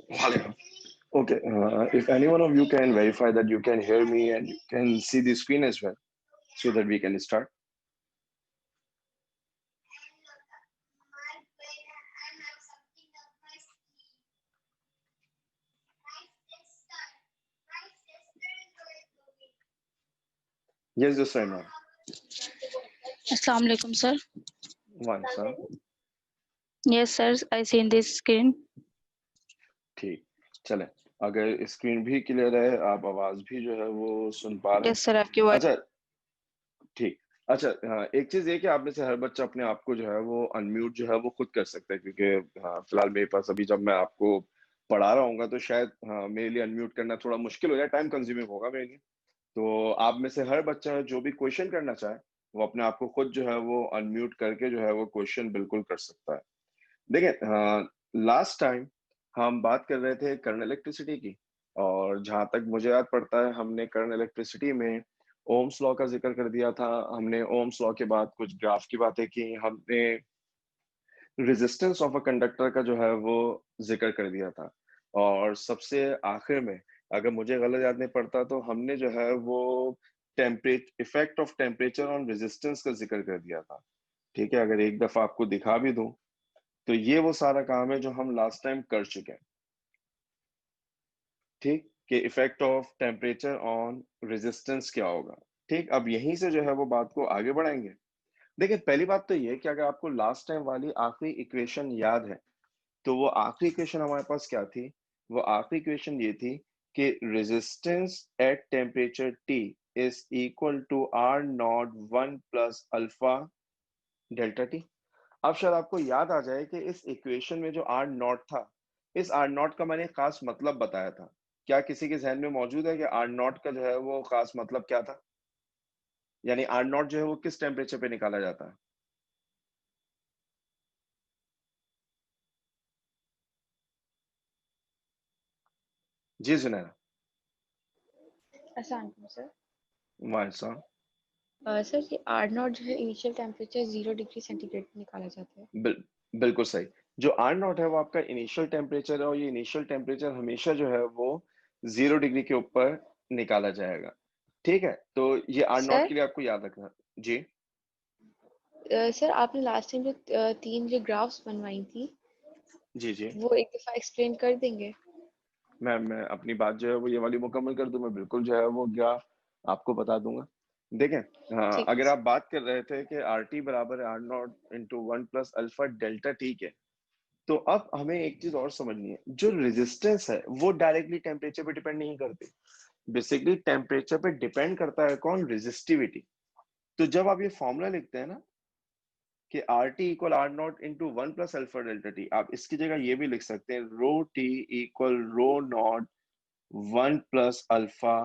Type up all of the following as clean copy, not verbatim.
Vale. Okay. If any one of you can verify that you can hear me and you can see the screen as well, so that we can start. Yes, just right now. Assalamu alaikum, sir. One, sir. Yes, sir. I see in this screen. ठीक, चले। अगर screen भी clear है, आप आवाज भी जो है वो सुन पा रहे हैं। Yes, sir. आपकी बात अच्छा, ठीक। अच्छा, हाँ, एक चीज ये कि आप में से हर बच्चा अपने आप को जो है वो अनम्यूट जो है वो खुद कर सकता है, क्योंकि हाँ, फिलहाल मेरे पास अभी जब मैं आपको पढ़ा रहा हूँ तो शायद हाँ, मेरे लिए अनम्यूट करना थोड़ा मुश्किल हो जाए, टाइम कंज्यूमिंग होगा मेरे लिए। तो आप में से हर बच्चा जो भी क्वेश्चन करना चाहे वो अपने आप को खुद जो है वो अनम्यूट करके जो है वो क्वेश्चन बिल्कुल कर सकता है। देखिए, लास्ट टाइम हम बात कर रहे थे करंट इलेक्ट्रिसिटी की, और जहां तक मुझे याद पड़ता है हमने करंट इलेक्ट्रिसिटी में ओम्स लॉ का जिक्र कर दिया था। हमने ओम्स लॉ के बाद कुछ ग्राफ की बातें की, हमने रेजिस्टेंस ऑफ अ कंडक्टर का जो है वो जिक्र कर दिया था, और सबसे आखिर में, अगर मुझे गलत याद नहीं पड़ता, तो हमने जो है वो temperature effect of temperature on resistance का जिक्र कर दिया था। ठीक है, अगर एक दफा आपको दिखा भी दूं तो ये वो सारा काम है जो हम लास्ट टाइम कर चुके हैं। ठीक, कि effect of temperature on resistance क्या होगा। ठीक, अब यहीं से जो है वो बात को आगे बढ़ाएंगे। देखिए, पहली बात तो ये कि अगर आपको लास्ट टाइम वाली आखिरी इक्वेशन याद है, तो वो आखिरी इक्वेशन हमारे पास क्या थी? वो आखिरी इक्वेशन ये थी कि resistance at temperature T is equal to R nought one plus alpha delta T. अब शायद आपको याद आ जाए कि इस इक्वेशन में जो आर नॉट था, इस आर नॉट का मैंने खास मतलब बताया था। क्या किसी के जहन में मौजूद है कि आर नॉट का जो है वो खास मतलब क्या था? यानी आर नॉट जो है वो किस टेम्परेचर पे निकाला जाता है? जी सुनैना। अस्सलाम वालेकुम सर। वाइसा। सर ये आर नॉट जो है इनिशियल टेम्परेचर 0 डिग्री सेंटीग्रेड पे निकाला जाता है। बिल, बिल्कुल सही। जो आर नॉट है वो आपका इनिशियल टेम्परेचर है, और ये इनिशियल टेम्परेचर हमेशा जो है वो 0 डिग्री के ऊपर निकाला जाएगा। ठीक है, तो ये आर नॉट सर के लिए आपको याद रखना। जी सर आपने लास्ट टाइम जो तीन जो ग्राफ्स बनवाई थी जी जी। वो एक दफ़ा एक्सप्लेन कर देंगे? मैं अपनी बात जो है वो ये वाली मुकम्मल कर दूं, मैं बिल्कुल जो है वो ग्राफ आपको बता दूंगा। देखें, हाँ, ठीक है अगर आप सर। बात कर रहे थे कि आर टी बराबर R not into one plus alpha delta, ठीक है, तो अब हमें एक चीज और समझनी है। जो रेजिस्टेंस है वो डायरेक्टली टेम्परेचर पे डिपेंड नहीं करती। बेसिकली टेम्परेचर पे डिपेंड करता है कौन? रेजिस्टिविटी। तो जब आप ये फॉर्मूला लिखते हैं ना कि R T equal R not into one plus alpha delta T, आप इसकी जगह ये भी लिख सकते हैं rho T equal rho naught one plus alpha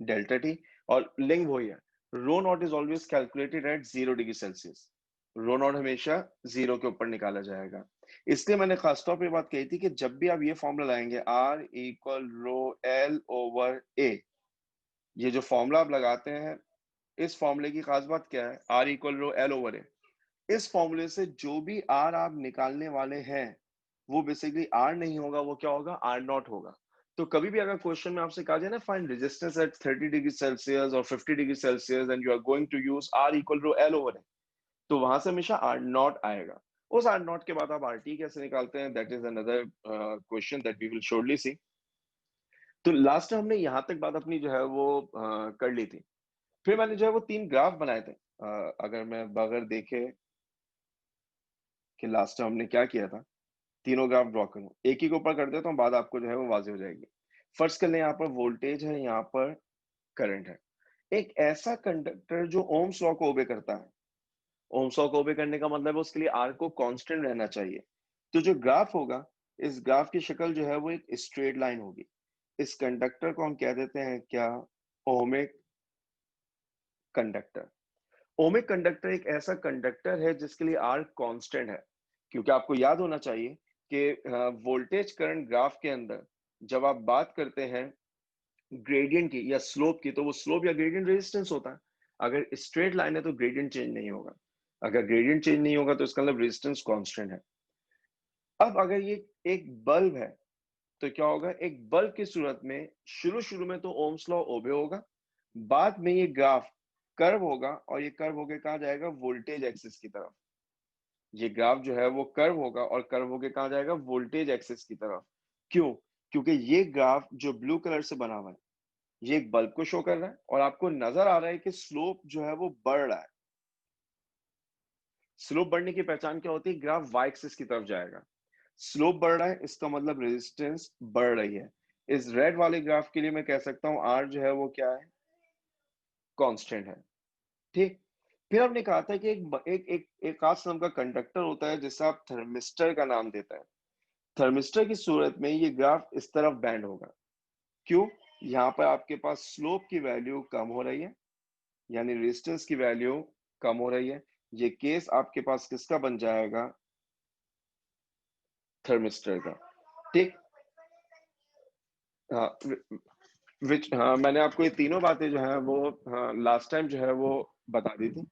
delta T. और लिंक वही है, rho naught is always calculated at 0 degree Celsius. Rho naught हमेशा जीरो के ऊपर निकाला जाएगा। इसलिए मैंने खासतौर पे बात कही थी कि जब भी आप ये फॉर्मूला लाएंगे R equal rho L over A, ये जो फॉर्मूला आप लगाते हैं, इस फॉर्मूले की खास बात क्या है? R equal rho L over A. इस फॉर्मूले से जो भी आर आप निकालने वाले हैं वो बेसिकली आर नहीं होगा, वो क्या होगा? आर नॉट होगा। तो कभी भी अगर क्वेश्चन में आपसे कहा जाए ना find resistance at 30 degree Celsius और 50 degree Celsius and you are going to use R equal to L over, तो वहां से हमेशा आर नॉट आएगा। उस आर नॉट के बाद आप आर टी कैसे निकालते हैं, that is another question that we will surely see. तो लास्ट टाइम हमने यहाँ तक बात अपनी जो है वो कर ली थी। फिर मैंने जो है वो तीन ग्राफ बनाए थे। अगर मैं बगैर देखे कि लास्ट टाइम हमने क्या किया था, तीनों ग्राफ ड्रॉ करूं, एक ही के ऊपर कर देता हूँ, बाद आपको जो है वो वाजे हो जाएगी। फर्स्ट कर लें, यहाँ पर वोल्टेज है, यहाँ पर करंट है। एक ऐसा कंडक्टर जो ओम्स लॉ को ओबे करता है। ओम्स लॉ को ओबे करने का मतलब है उसके लिए आर को कांस्टेंट रहना चाहिए। तो जो ग्राफ होगा, इस ग्राफ की शक्ल जो है वो एक स्ट्रेट लाइन होगी। इस कंडक्टर को हम कह देते हैं क्या? Ohmic conductor. ओमिक कंडक्टर एक ऐसा कंडक्टर है जिसके लिए आर कांस्टेंट है, क्योंकि आपको याद होना चाहिए कि वोल्टेज करंट ग्राफ के अंदर जब आप बात करते हैं ग्रेडियंट की या स्लोप की, तो वो स्लोप या ग्रेडियंट रेजिस्टेंस होता है। अगर स्ट्रेट लाइन है तो ग्रेडियंट चेंज नहीं होगा। अगर ग्रेडियंट चेंज नहीं होगा तो इसका मतलब रेजिस्टेंस कांस्टेंट है। अब अगर ये एक बल्ब है, तो क्या होगा, एक बल्ब की सूरत में शुरू में तो ओम्स लॉ ओबे होगा, बाद में ये ग्राफ कर्व होगा और ये कर्व होके कहाँ जाएगा, वोल्टेज एक्सिस की तरफ। ये ग्राफ जो है वो कर्व होगा और कर्व होके कहाँ जाएगा, वोल्टेज एक्सिस की तरफ। क्यों? क्योंकि ये ग्राफ जो ब्लू कलर से बना हुआ है ये एक बल्ब को शो कर रहा है और आपको नजर आ रहा है कि स्लोप जो है वो बढ़ रहा है। स्लोप बढ़ने की पहचान क्या होती है, ग्राफ वाई एक्सिस की तरफ जाएगा। स्लोप बढ़ रहा है इसका मतलब रेजिस्टेंस बढ़ रही है। इस रेड वाले ग्राफ के लिए मैं कह सकता हूं आर जो है वो क्या है, कांस्टेंट है। ठीक। फिर हमने कहा था कि एक खास नाम का कंडक्टर होता है जिसे आप थर्मिस्टर का नाम देता है। थर्मिस्टर की सूरत में ये ग्राफ इस तरफ बैंड होगा। क्यों? यहाँ पर आपके पास स्लोप की वैल्यू कम हो रही है, यानी रेजिस्टेंस की वैल्यू कम हो रही है। ये केस आपके पास किसका बन जाएगा, थर्मिस्टर का। ठीक। हाँ, हाँ, मैंने आपको ये तीनों बातें जो है वो हाँ लास्ट टाइम जो है वो बता दी थी।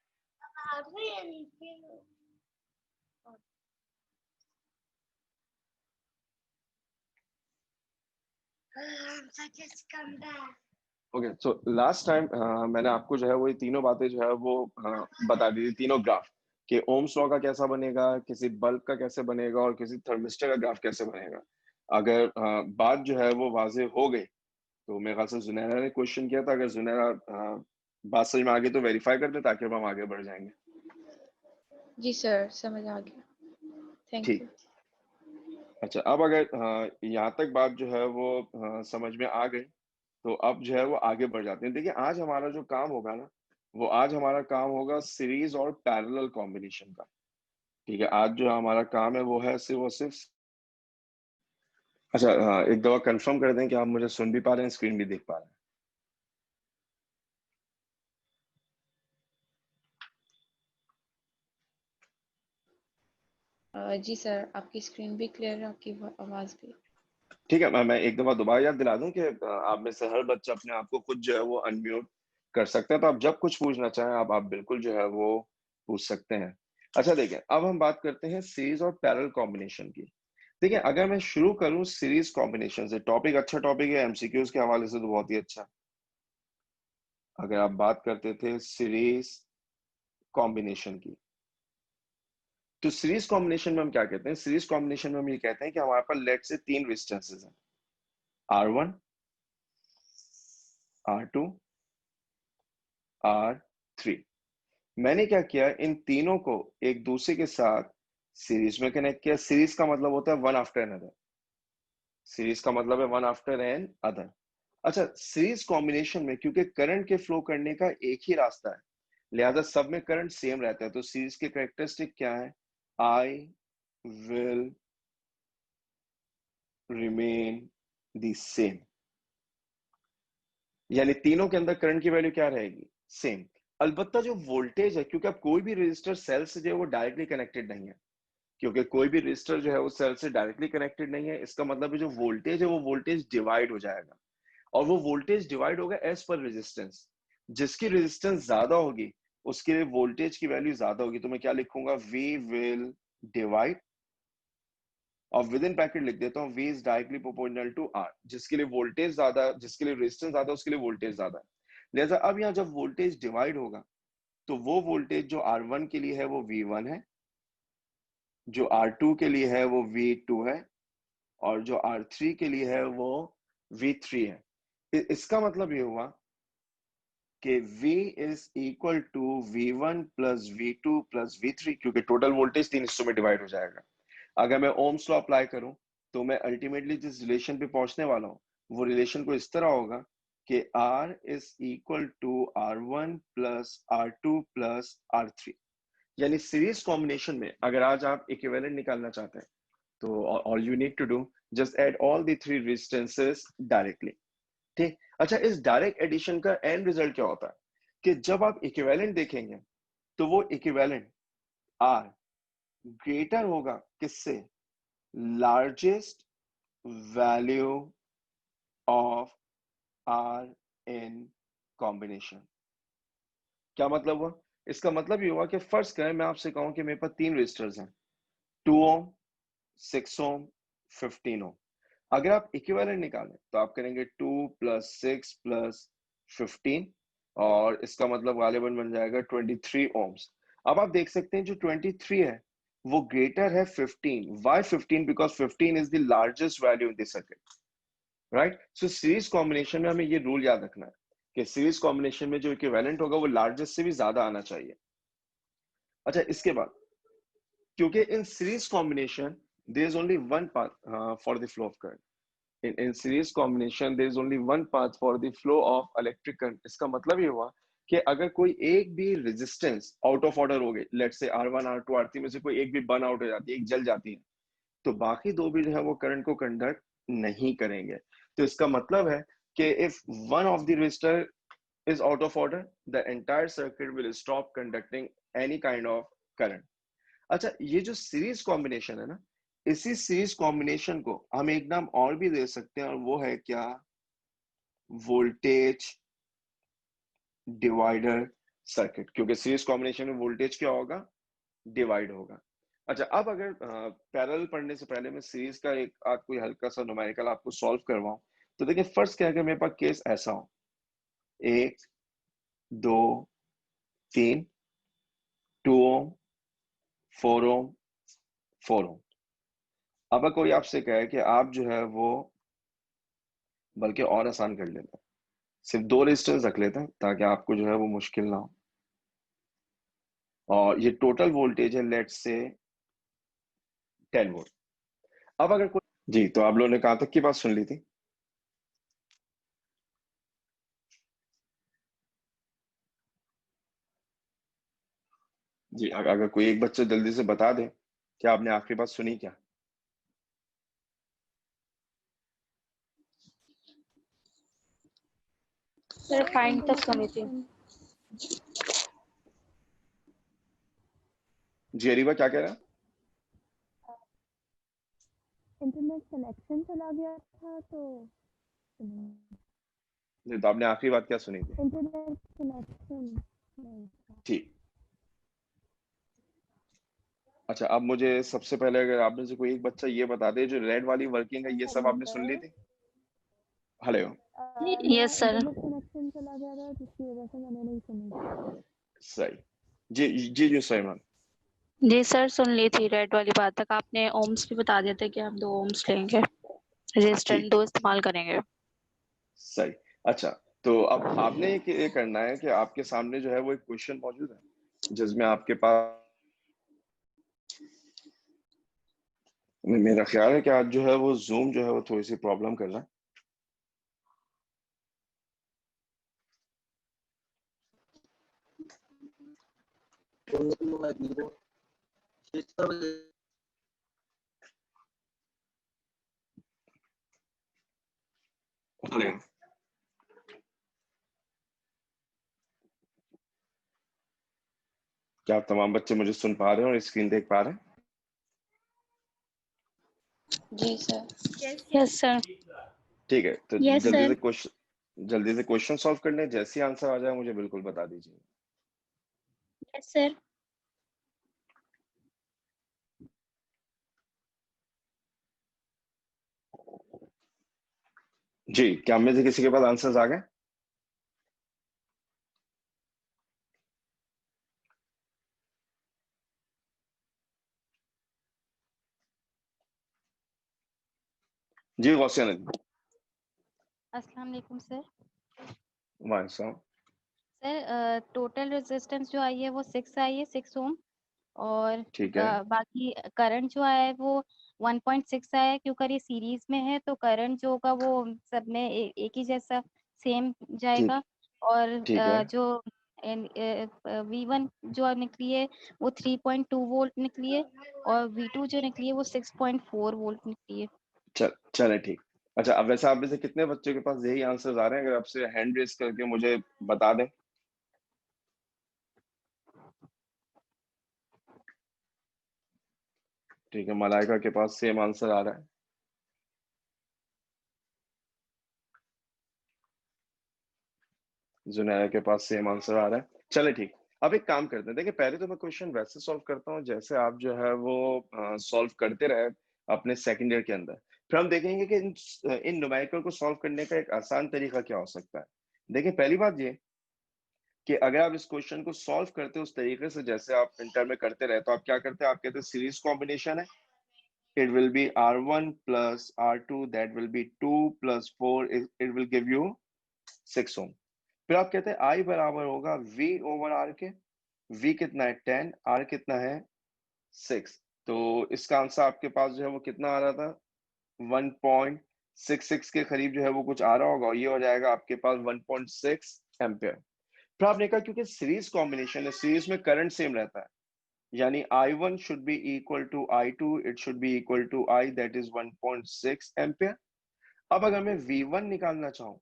ओके, सो लास्ट टाइम मैंने आपको जो है वो ये तीनों बातें जो है वो बता दी थी, तीनों ग्राफ कि ओम्स लॉ का कैसा बनेगा, किसी बल्ब का कैसे बनेगा और किसी थर्मिस्टर का ग्राफ कैसे बनेगा। अगर बात जो है वो वाजे हो गई तो मेरे ख्याल से जुनैरा ने क्वेश्चन किया था, अगर जुनैरा बात समझ में आ गई तो वेरीफाई कर दे ताकि हम आगे बढ़ जाएंगे। जी सर, समझ आ गया, थैंक ठीक। यू। अच्छा, अब अगर यहाँ तक बात जो है वो समझ में आ गई तो अब जो है वो आगे बढ़ जाते हैं। देखिए आज हमारा जो काम होगा ना, वो आज हमारा काम होगा सीरीज और पैरेलल कॉम्बिनेशन का। ठीक है, आज जो हमारा काम है वो है सिर्फ अच्छा, एक दफा कंफर्म कर दें कि आप मुझे सुन भी पा रहे हैं, स्क्रीन भी देख पा रहे हैं। जी सर, आपकी स्क्रीन भी क्लियर है, आपकी आवाज़ भी। ठीक है, मैं एक दफा दोबारा याद दिला दूं कि आप में से हर बच्चा अपने आप को खुद जो है वो अनम्यूट कर सकता है, तो आप जब कुछ पूछना चाहें आप बिल्कुल जो है वो पूछ सकते हैं। अच्छा देखिए, अब हम बात करते हैं सीरीज और पैरेलल कॉम्बिनेशन की। देखिए अगर मैं शुरू करूं सीरीज कॉम्बिनेशन से, टॉपिक अच्छा टॉपिक है, एमसीक्यूज के हवाले से तो बहुत ही अच्छा। अगर आप बात करते थे सीरीज कॉम्बिनेशन की, तो सीरीज कॉम्बिनेशन में हम क्या कहते हैं, सीरीज कॉम्बिनेशन में हम ये कहते हैं कि हमारे पास लेट से तीन रेजिस्टेंसेस हैं, R1, R2, R3। मैंने क्या किया, इन तीनों को एक दूसरे के साथ सीरीज में कनेक्ट किया। सीरीज का मतलब होता है one after another. Series का मतलब है वन आफ्टर एन अदर। अच्छा, सीरीज कॉम्बिनेशन में क्योंकि करंट के फ्लो करने का एक ही रास्ता है, लिहाजा सब में करंट सेम रहता है। तो सीरीज के कैरेक्टरिस्टिक क्या है, I will remain the same, यानी तीनों के अंदर करंट की वैल्यू क्या रहेगी, सेम। अलबत्ता जो वोल्टेज है, क्योंकि अब कोई भी रजिस्टर सेल से जो है वो डायरेक्टली कनेक्टेड नहीं है, क्योंकि कोई भी रजिस्टर जो है वो सेल से डायरेक्टली कनेक्टेड नहीं है, इसका मतलब है जो वोल्टेज है वो वोल्टेज डिवाइड हो जाएगा। और वो वोल्टेज डिवाइड होगा एज पर रेजिस्टेंस। जिसकी रेजिस्टेंस ज्यादा होगी उसके लिए वोल्टेज की वैल्यू ज्यादा होगी। तो मैं क्या लिखूंगा, वी विल डिवाइड, और विद इन ब्रैकेट लिख देता हूँ, V is directly proportional to R। जिसके लिए वोल्टेज ज्यादा, जिसके लिए रेजिस्टेंस ज्यादा, उसके लिए वोल्टेज ज्यादा है। लिहाजा अब यहाँ जब वोल्टेज डिवाइड होगा तो वो वोल्टेज जो R1 के लिए है वो V1 है, जो R2 के लिए है वो V2 है, और जो R3 के लिए है वो V3 है। इसका मतलब ये हुआ कि V is equal to V1 plus V2 plus V3, क्योंकि टोटल वोल्टेज तीन हिस्सों में डिवाइड हो जाएगा। अगर मैं ओम्स लॉ अप्लाई करूं तो मैं अल्टीमेटली जिस रिलेशन पे पहुंचने वाला हूं वो रिलेशन को इस तरह होगा कि R is equal to R1 plus R2 plus R3। यानी सीरीज कॉम्बिनेशन में अगर आज आप इक्विवेलेंट निकालना चाहते हैं तो all you need to do just add all the three resistances directly. ठीक। अच्छा, इस डायरेक्ट एडिशन का एंड रिजल्ट क्या होता है कि जब आप इक्विवेलेंट देखेंगे तो वो इक्विवेलेंट R ग्रेटर होगा किससे, largest value of R in combination. क्या मतलब हुआ, इसका मतलब ये हुआ कि फर्ज करें मैं आपसे कहूं कि मेरे पास तीन रजिस्टर्स हैं, 2 ओम, 6 ओम, 15 ओम। अगर आप इक्विवेलेंट निकालें तो आप करेंगे 2 + 6 + 15 और इसका मतलब गालिबन बन जाएगा 23 ohms। अब आप देख सकते हैं जो 23 है वो ग्रेटर है 15। Why 15? Because 15 is the largest value in the circuit, right? So series combination में हमें ये रूल याद रखना है कि सीरीज कॉम्बिनेशन में जो इक्विवेलेंट होगा वो लार्जेस्ट से भी ज्यादा आना चाहिए। अच्छा, इसके बाद क्योंकि in series combination there is only one path for the flow of current, in series combination there is only one path for the flow of electric current। इसका मतलब ये हुआ कि अगर कोई एक भी रेजिस्टेंस आउट ऑफ ऑर्डर हो गई, let's say R1 R2 R3 में से कोई एक भी बर्न आउट हो जाती है, एक जल जाती है, तो बाकी दो भी जो है वो करंट को कंडक्ट नहीं करेंगे। तो इसका मतलब है कि if one of the resistor is out of order, the entire circuit will stop conducting any kind of current। अच्छा, ये जो सीरीज कॉम्बिनेशन है ना, इसी सीरीज कॉम्बिनेशन को हम एक नाम और भी दे सकते हैं और वो है क्या? वोल्टेज डिवाइडर सर्किट, क्योंकि सीरीज कॉम्बिनेशन में वोल्टेज क्या होगा? डिवाइड होगा। अच्छा, अब अगर पैरेलल पढ़ने से पहले मैं सीरीज का एक आध कोई हल्का सा न्यूमेरिकल आपको सॉल्व करवाऊं, तो देखिए फर्स्ट क्या है कि मेरे पास केस ऐसा हो, 1 2 3 2 ओम 4 ओम 4 ओम। अब कोई आपसे कहे कि आप जो है वो बल्कि और आसान कर लेते हैं, सिर्फ 2 रेजिस्टेंस रख लेते हैं ताकि आपको जो है वो मुश्किल ना हो। और ये टोटल वोल्टेज है लेट्स से 10 वोल्ट। अब अगर कोई जी, तो आप लोगों ने कहां तक की बात सुन ली थी? जी, अगर कोई एक बच्चा जल्दी से बता दे कि आपने आखिरी बात सुनी क्या? सर 5 तक सुनी थी। जी अरीबा क्या कह रहा है? इंटरनेट कनेक्शन चला गया था तो जी, तो आपने आखिरी बात क्या सुनी थी? इंटरनेट कनेक्शन नहीं था। ठीक। अच्छा, अब मुझे सबसे पहले अगर आप में से कोई एक बच्चा ये बता दे जो रेड वाली वर्किंग है, ये सब आपने सुन ली थी? Hello. Yes sir. Internet connection चला गया था जिसकी वजह से मैंने नहीं सुनी। सही। जी जी जी सही मैम। जी सर, सुन ली थी रेड वाली बात तक। आपने ओम्स भी बता दिए थे कि हम 2 ओम्स लेंगे, रेजिस्टेंस ठीक, 2 इस्तेमाल करेंगे। सही। अच्छा, तो अब आपने ये करना है कि आपके सामने जो है वो एक क्वेश्चन मौजूद है जिसमें आपके पास, मेरा ख्याल है कि आज जो है वो जूम जो है वो थोड़ी सी प्रॉब्लम कर रहा है। हेलो, क्या आप तमाम बच्चे मुझे सुन पा रहे हैं और स्क्रीन देख पा रहे हैं? जी सर। Yes sir. ठीक है, तो यस सर। जल्दी से क्वेश्चन सॉल्व करने, जैसे ही आंसर आ जाए मुझे बिल्कुल बता दीजिए। Yes sir. जी, क्या हम में से किसी के पास आंसर्स आ गए? जी गौसिया नदी। अस्सलाम वालेकुम सर। वालेकुम। सर टोटल रेजिस्टेंस जो आई है वो 6 आई है, 6 ओम। और ठीक है। बाकी करंट जो आया है वो 1.6 आया है। क्योंकि ये सीरीज में है तो करंट जो होगा वो सब में एक ही जैसा सेम ठीक। जाएगा। और ठीक है। जो V1 जो निकली है वो 3.2 वोल्ट निकली है। और V2 जो निकली है वो 6.4 वोल्ट निकली है। चले ठीक। अच्छा, अब वैसे आप में से कितने बच्चों के पास यही आंसर्स आ रहे हैं? अगर आपसे हैंड रेस करके मुझे बता दें। ठीक है, मलाइका के पास सेम आंसर आ रहा है। जुनैया के पास सेम आंसर आ रहा है। चले ठीक। अब एक काम करते हैं, देखिए पहले तो मैं क्वेश्चन वैसे सॉल्व करता हूँ जैसे आप जो है वो सॉल्व करते रहे अपने सेकंड ईयर के अंदर। फिर हम देखेंगे कि इन न्यूमेरिकल को सॉल्व करने का एक आसान तरीका क्या हो सकता है। देखिए पहली बात ये कि अगर आप इस क्वेश्चन को सॉल्व करते हो उस तरीके से जैसे आप इंटर में करते रहे, तो आप क्या करते हैं, आप कहते हैं सीरीज कॉम्बिनेशन है, it will be R1 plus R2, that will be 2 plus 4, it will give you 6 ohm। फिर आप कहते हैं I बराबर होगा V over R के, V कितना है 10, R कितना है 6। तो इसका आंसर आपके पास जो है वो कितना आ रहा था, 1.66 के करीब जो है वो कुछ आ रहा होगा, और ये हो जाएगा आपके पास 1.6 एम्पियर। फिर आपने कहा क्योंकि सीरीज कॉम्बिनेशन है, सीरीज में करंट सेम रहता है, यानी I1 should be equal to I2, it should be equal to I, that is 1.6 ampere. अब अगर मैं V1 निकालना चाहूं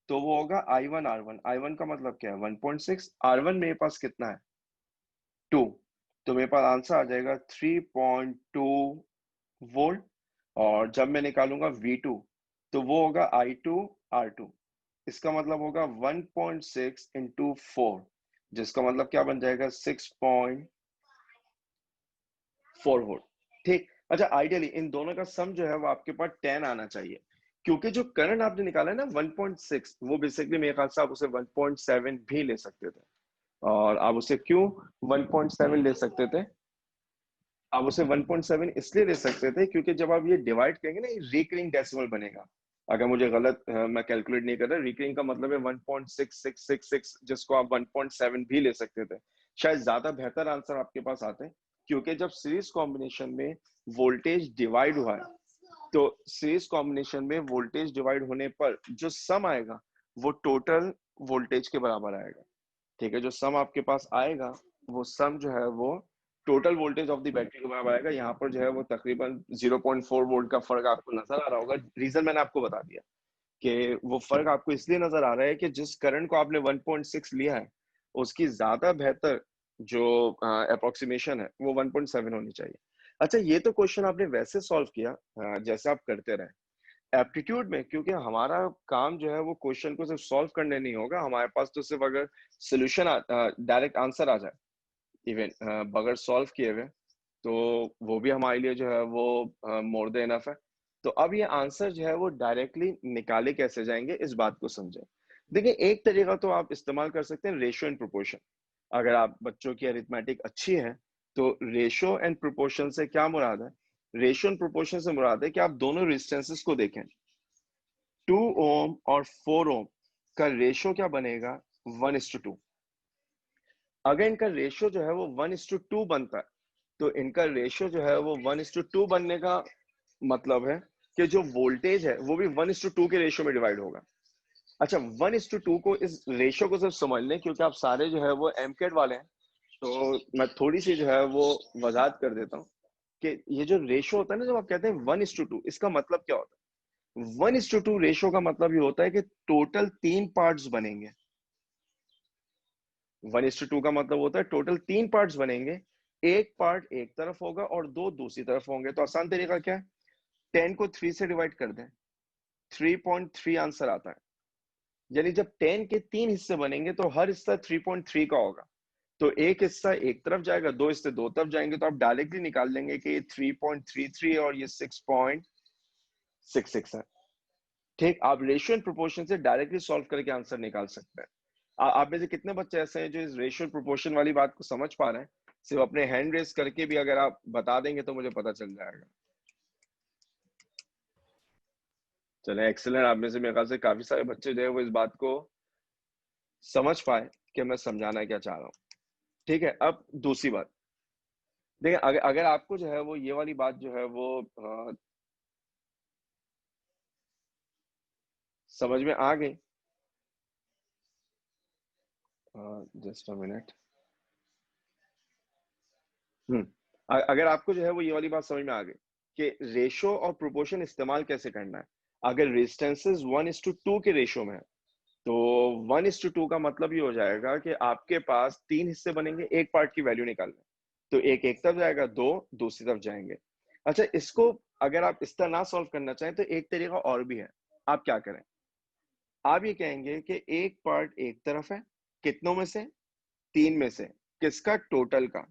तो वो होगा I1 R1। I1 का मतलब क्या है 1.6, R1 मेरे पास कितना है 2, तो मेरे पास आंसर आ जाएगा 3.2 वोल्ट। और जब मैं निकालूंगा V2 तो वो होगा I2 R2, इसका मतलब होगा 1.6 इंटू 4, जिसका मतलब क्या बन जाएगा 6.4 वोल्ट। ठीक, अच्छा आइडियली इन दोनों का सम जो है वो आपके पास 10 आना चाहिए, क्योंकि जो करंट आपने निकाला है ना 1.6, वो बेसिकली मेरे ख्याल से आप उसे 1.7 भी ले सकते थे। और आप उसे क्यों 1.7 ले सकते थे, आप उसे 1.7 इसलिए ले सकते थे क्योंकि जब आप ये डिवाइड करेंगे ना, ये रिकरिंग डेसिमल बनेगा। अगर मुझे गलत मैं कैलकुलेट नहीं कर रहा, रिकरिंग का मतलब है 1.6666, जिसको आप 1.7 भी ले सकते थे, शायद ज्यादा बेहतर आंसर आपके पास आते हैं। क्योंकि जब सीरीज कॉम्बिनेशन में वोल्टेज डिवाइड हुआ है, तो सीरीज कॉम्बिनेशन में वोल्टेज डिवाइड होने पर जो सम आएगा वो टोटल वोल्टेज के बराबर आएगा। ठीक है, जो सम आपके पास आएगा वो सम जो है वो total voltage of the battery के बराबर आएगा। यहाँ पर जो है वो तकरीबन 0.4 वोल्ट का फर्क आपको नजर आ रहा होगा। रीजन मैंने आपको बता दिया कि वो फर्क आपको इसलिए नजर आ रहा है कि जिस करंट को आपने 1.6 लिया है उसकी ज्यादा बेहतर जो अप्रोक्सीमेशन है वो 1.7 होनी चाहिए। अच्छा, ये तो क्वेश्चन आपने वैसे सॉल्व किया जैसे आप करते रहे। एप्टीट्यूड में क्योंकि हमारा काम जो है वो क्वेश्चन को सिर्फ सॉल्व करने नहीं होगा, हमारे पास तो सिर्फ अगर सोल्यूशन डायरेक्ट आंसर आ जाए इवन बगैर सॉल्व किए हुए, तो वो भी हमारे लिए जो है वो मोर देन इनफ है। तो अब ये आंसर जो है वो डायरेक्टली निकाले कैसे जाएंगे, इस बात को समझें। देखिए एक तरीका तो आप इस्तेमाल कर सकते हैं रेशियो एंड प्रोपोर्शन। अगर आप बच्चों की अरिथमेटिक अच्छी है तो रेशियो एंड प्रोपोर्शन से क्या मुराद है, रेशियो एंड प्रोपोर्शन से मुराद है कि आप दोनों रेजिस्टेंसेस को देखें, 2 ओम और 4 ओम का रेशियो क्या बनेगा 1:2। अगर इनका रेशियो जो है वो 1:2 बनता है, तो इनका रेशियो जो है वो 1:2 बनने का मतलब है कि जो वोल्टेज है वो भी 1:2 के रेशियो में डिवाइड होगा। अच्छा, 1:2 को इस रेशियो को सिर्फ समझ लें, क्योंकि आप सारे जो है वो एमकेड वाले हैं, तो मैं थोड़ी सी जो है वो वजाहत कर देता हूँ कि ये जो रेशियो होता है ना, जब आप कहते हैं 1:2, इसका मतलब क्या होता है। 1:2 रेशियो का मतलब ये होता है कि टोटल 3 पार्ट्स बनेंगे। 1:2 का मतलब होता है टोटल 3 पार्ट्स बनेंगे, एक पार्ट एक तरफ होगा और 2 दूसरी तरफ होंगे। तो आसान तरीका क्या है, 10 को 3 से डिवाइड कर दें, 3.3 आंसर आता है। यानी जब 10 के 3 हिस्से बनेंगे तो हर हिस्सा 3.3 का होगा। तो एक हिस्सा एक तरफ जाएगा, 2 हिस्से 2 तरफ जाएंगे, तो आप डायरेक्टली निकाल लेंगे कि ये 3.33 और ये 6.66 है। ठीक, आप रेशियो एंड प्रोपोर्शन से डायरेक्टली सॉल्व करके आंसर निकाल सकते हैं। आप में से कितने बच्चे ऐसे हैं जो इस रेशियो प्रोपोर्शन वाली बात को समझ पा रहे हैं? सिर्फ अपने हैंड रेस करके भी अगर आप बता देंगे तो मुझे पता चल जाएगा। चले, एक्सीलेंट। आप में से मेरे ख्याल से काफी सारे बच्चे जो है वो इस बात को समझ पाए कि मैं समझाना क्या चाह रहा हूँ। ठीक है, अब दूसरी बात देखिए, अगर आपको जो है वो ये वाली बात जो है वो समझ में आ गई, जस्ट अ मिनट। अगर आपको जो है वो ये वाली बात समझ में आ गई कि रेशियो और प्रोपोर्शन इस्तेमाल कैसे करना है, अगर रेजिस्टेंसेस 1:2 के रेशियो में है, तो 1:2 का मतलब ये हो जाएगा कि आपके पास 3 हिस्से बनेंगे, एक पार्ट की वैल्यू निकालना है, तो एक तरफ जाएगा, 2 दूसरी तरफ जाएंगे। अच्छा, इसको अगर आप इस तरह ना सॉल्व करना चाहें तो एक तरीका और भी है। आप क्या करें, आप ये कहेंगे कि एक पार्ट एक तरफ है, कितनों में से, 3 में से, किसका, टोटल का।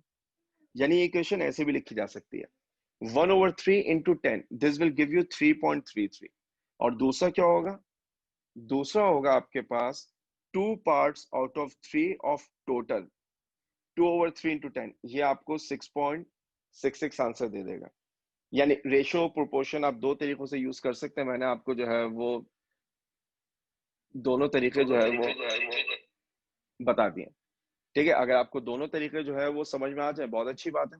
यानी ये इक्वेशन ऐसे भी लिखी जा सकती है 1/3 into 10, this will give you 3.33. और दूसरा क्या होगा? दूसरा होगा आपके पास 2 parts out of 3 of total, 2/3 into 10, ये आपको 6.66 आंसर दे देगा। यानी रेशियो प्रोपोर्शन आप दो तरीकों से यूज कर सकते हैं। मैंने आपको जो है वो दोनों तरीके जो है वो बता दिए। ठीक है, अगर आपको दोनों तरीके जो है वो समझ में आ जाए बहुत अच्छी बात है।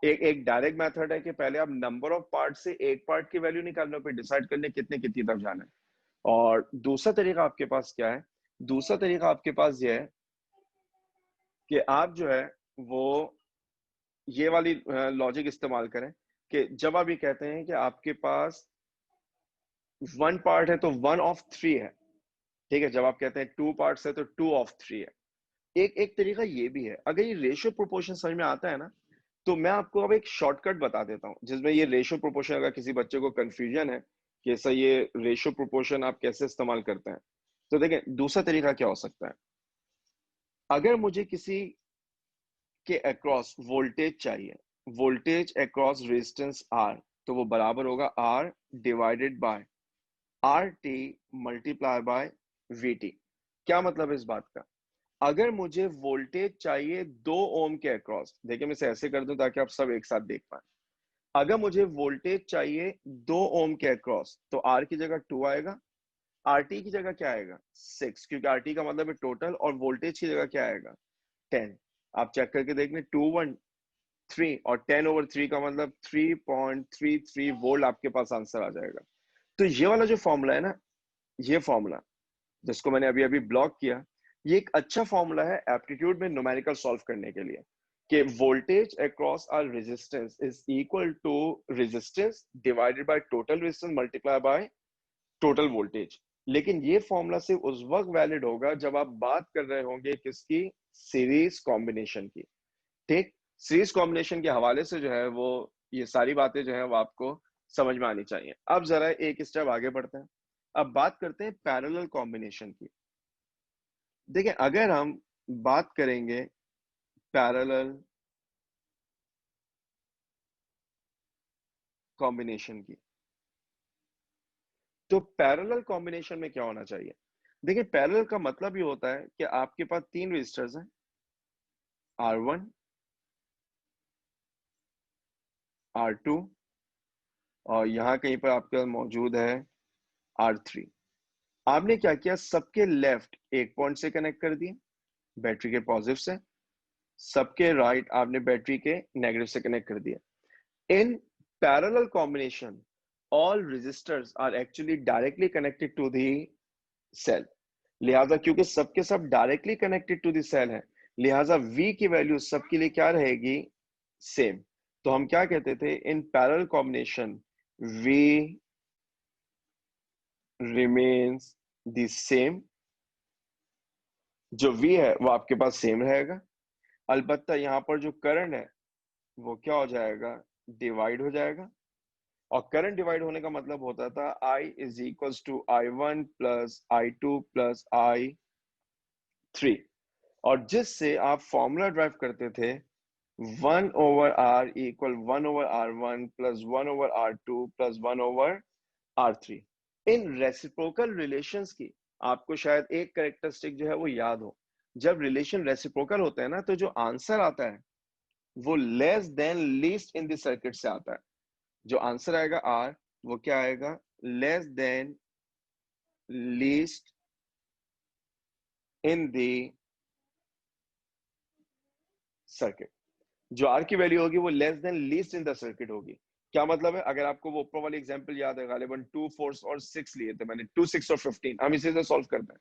एक डायरेक्ट मेथड है कि पहले आप नंबर ऑफ पार्ट से एक पार्ट की वैल्यू निकालने पे डिसाइड करने कितने कितनी तरफ जाना है। और दूसरा तरीका आपके पास क्या है? दूसरा तरीका आपके पास ये है कि आप जो है वो ये वाली लॉजिक इस्तेमाल करें कि जब आप ये कहते हैं कि आपके पास 1 पार्ट है तो 1/3 है। ठीक है, जब आप कहते हैं 2 पार्ट्स है तो 2/3 है। एक तरीका ये भी है। अगर ये रेशियो प्रोपोर्शन समझ में आता है ना, तो मैं आपको अब एक शॉर्टकट बता देता हूं जिसमें ये रेशियो प्रोपोर्शन, अगर किसी बच्चे को कंफ्यूजन है कि ऐसा ये रेशियो प्रोपोर्शन आप कैसे इस्तेमाल करते हैं, तो देखें दूसरा तरीका क्या हो सकता है। अगर मुझे किसी के अक्रॉस वोल्टेज चाहिए, वोल्टेज अक्रॉस रेजिस्टेंस R, तो वो बराबर होगा R divided by RT multiply by VT। क्या मतलब है इस बात का? अगर मुझे वोल्टेज चाहिए 2 ओम के अक्रॉस, देखिए मैं इसे ऐसे कर दूं ताकि आप सब एक साथ देख पाए। अगर मुझे वोल्टेज चाहिए 2 ओम के अक्रॉस, तो R की जगह 2 आएगा, RT की जगह क्या आएगा? 6, क्योंकि RT का मतलब है टोटल, और वोल्टेज की जगह क्या आएगा? 10। आप चेक करके देख लें, 213 और 10/3 का मतलब 3.33 वोल्ट आपके पास आंसर आ जाएगा। तो ये वाला जो फॉर्मूला है ना, ये फॉर्मूला जिसको मैंने अभी अभी ब्लॉक किया, ये एक अच्छा फॉर्मूला है एप्टीट्यूड में न्यूमेरिकल सॉल्व करने के लिए, कि voltage across R resistance is equal to resistance divided by total resistance multiply by total voltage. लेकिन ये फॉर्मूला सिर्फ उस वक्त वैलिड होगा जब आप बात कर रहे होंगे किसकी? सीरीज कॉम्बिनेशन की। ठीक, सीरीज कॉम्बिनेशन के हवाले से जो है वो ये सारी बातें जो है वो आपको समझ में आनी चाहिए। अब जरा एक स्टेप आगे बढ़ते हैं, अब बात करते हैं पैरेलल कॉम्बिनेशन की। देखिए अगर हम बात करेंगे पैरेलल कॉम्बिनेशन की, तो पैरेलल कॉम्बिनेशन में क्या होना चाहिए? देखिए पैरेलल का मतलब ये होता है कि आपके पास 3 रेजिस्टर्स हैं, R1, R2 और यहां कहीं पर आपके पास मौजूद है R3। आपने क्या किया? सबके लेफ्ट एक पॉइंट से कनेक्ट कर दिए, बैटरी के पॉजिटिव से, सबके राइट आपने बैटरी के नेगेटिव से कनेक्ट कर दिया। In parallel combination all resistors are actually directly connected to the cell। लिहाजा क्योंकि सबके सब directly connected to the cell है, लिहाजा V की वैल्यू सबके लिए क्या रहेगी? सेम। तो हम क्या कहते थे? In parallel combination V remains the same. जो V है वो आपके पास सेम रहेगा, अलबत्ता यहाँ पर जो करंट है वो क्या हो जाएगा? डिवाइड हो जाएगा। और करंट डिवाइड होने का मतलब होता था I is equals to I1 plus I2 plus I3, और जिससे आप फॉर्मूला ड्राइव करते थे 1/R equal 1/R1 plus 1/R2 plus 1/R3। इन रेसिप्रोकल रिलेशंस की आपको शायद एक कैरेक्टरिस्टिक जो है वो याद हो, जब रिलेशन रेसिप्रोकल होता है ना, तो जो आंसर आता है वो less than least in the circuit से आता है। जो आंसर आएगा R, वो क्या आएगा? Less than least in the circuit. जो R की वैल्यू होगी वो less than least in the circuit होगी। क्या मतलब है? अगर आपको वो ऊपर वाली एग्जांपल याद है, गालिबन 2, 4 और 6 लिए थे मैंने, 2, 6 और 15, हम इसे से सॉल्व करते हैं।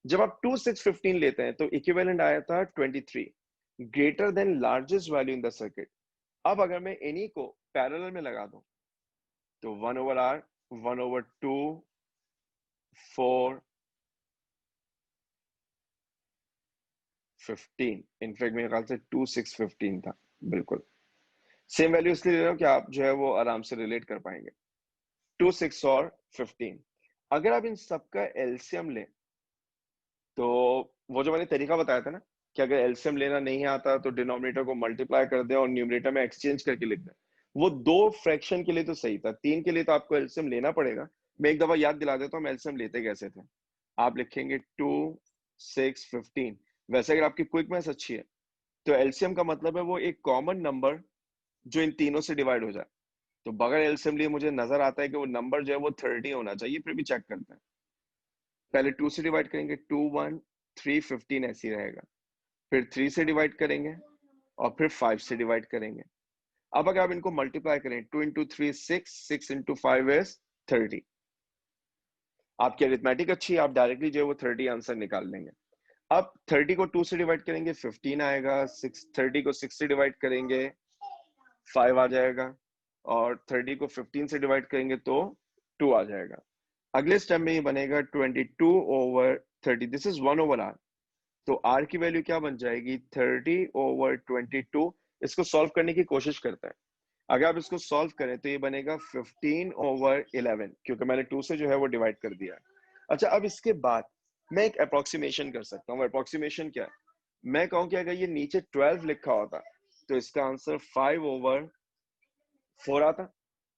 जब आप 2, 6, 15 लेते हैं तो इक्विवेलेंट आया था 23, greater than largest value in the circuit. अब अगर मैं इन्हीं को पैरेलल में लगा दूं तो 1/R, 1/2, 4, 15, इनफैक्ट मेरे ख्याल से 2, 6, 15 था। बिल्कुल सेम वैल्यू इसलिए ले रहा हूं कि आप जो है वो आराम से रिलेट कर पाएंगे। 2, 6 और 15, अगर आप इन सबका एलसीएम लें तो वो जो मैंने तरीका बताया था ना कि अगर एलसीएम लेना नहीं आता तो डिनोमिनेटर को मल्टीप्लाई कर दे और न्यूमरेटर में एक्सचेंज करके लिख दे, वो 2 फ्रैक्शन के लिए तो सही था, 3 के लिए तो आपको एलसीएम लेना पड़ेगा। मैं एक दफा याद दिला देता हूँ हम एलसीएम लेते कैसे थे। आप लिखेंगे 2, 6, 15। वैसे अगर आपकी क्विक मैथ्स अच्छी है तो एलसीएम का मतलब है वो एक कॉमन नंबर जो इन तीनों से डिवाइड हो जाए। तो बगैर एलसीएम लिए मुझे नजर आता है कि वो नंबर जो है वो 30 होना चाहिए, फिर भी चेक करते हैं। पहले 2 से डिवाइड करेंगे, 2, 1, 3, 15 ऐसे ही रहेगा। फिर 3 से डिवाइड करेंगे और फिर 5 से डिवाइड करेंगे। अब अगर आप इनको मल्टीप्लाई करें, 2 into 3 6, 6 into 5 is 30। आपकी अरिथमेटिक अच्छी है, आप डायरेक्टली जो है वो 30 आंसर निकाल लेंगे। अब 30 को 2 से डिवाइड करेंगे 15 आएगा, 30 को 6 से डिवाइड करेंगे 5 आ जाएगा, और 30 को 15 से डिवाइड करेंगे तो 2 आ जाएगा। अगले स्टेप में ये बनेगा 22/30, दिस इज 1/r। तो r की वैल्यू क्या बन जाएगी, 30/22। इसको सॉल्व करने की कोशिश करते हैं। अगर आप इसको सॉल्व करें तो ये बनेगा 15/11, क्योंकि मैंने 2 से जो है वो डिवाइड कर दिया है। अच्छा, अब इसके बाद मैं एक अप्रोक्सीमेशन कर सकता हूँ। अप्रोक्सीमेशन क्या है, मैं कहूँ कि अगर ये नीचे 12 लिखा होता तो इसका आंसर 5/4 आता,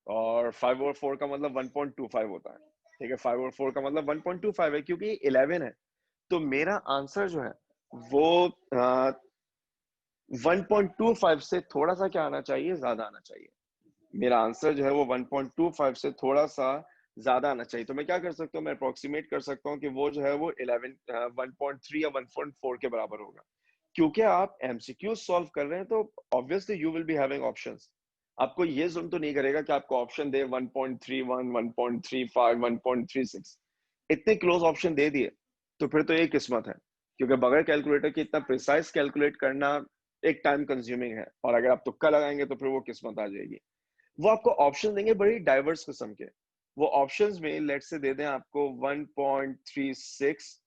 और 5/4 का मतलब 1.25 होता है। ठीक है, 5/4 का मतलब 1.25 है, क्योंकि ये 11 है। तो मेरा आंसर जो है वो 1.25 से थोड़ा सा क्या आना चाहिए, ज्यादा आना चाहिए। मेरा आंसर जो है वो 1.25 से थोड़ा सा ज्यादा आना चाहिए। तो मैं क्या कर सकता हूँ, मैं अप्रोक्सीमेट कर सकता हूँ कि वो जो है वो 1.3 या 1.4 के बराबर होगा। क्योंकि आप एमसीक्यू सॉल्व कर रहे हैं तो obviously you will be having options. आपको ये जुल्म तो नहीं करेगा कि आपको ऑप्शन दे 1.31, 1.35, 1.36। इतने क्लोज ऑप्शन दे दिए तो फिर तो ये किस्मत है, क्योंकि बगैर कैलकुलेटर के इतना प्रिसाइज कैलकुलेट करना एक टाइम कंज्यूमिंग है, और अगर आप तुक्का लगाएंगे तो फिर वो किस्मत आ जाएगी। वो आपको ऑप्शन देंगे बड़ी डाइवर्स किस्म के। वो ऑप्शंस में लेट से दे दें आपको 1.36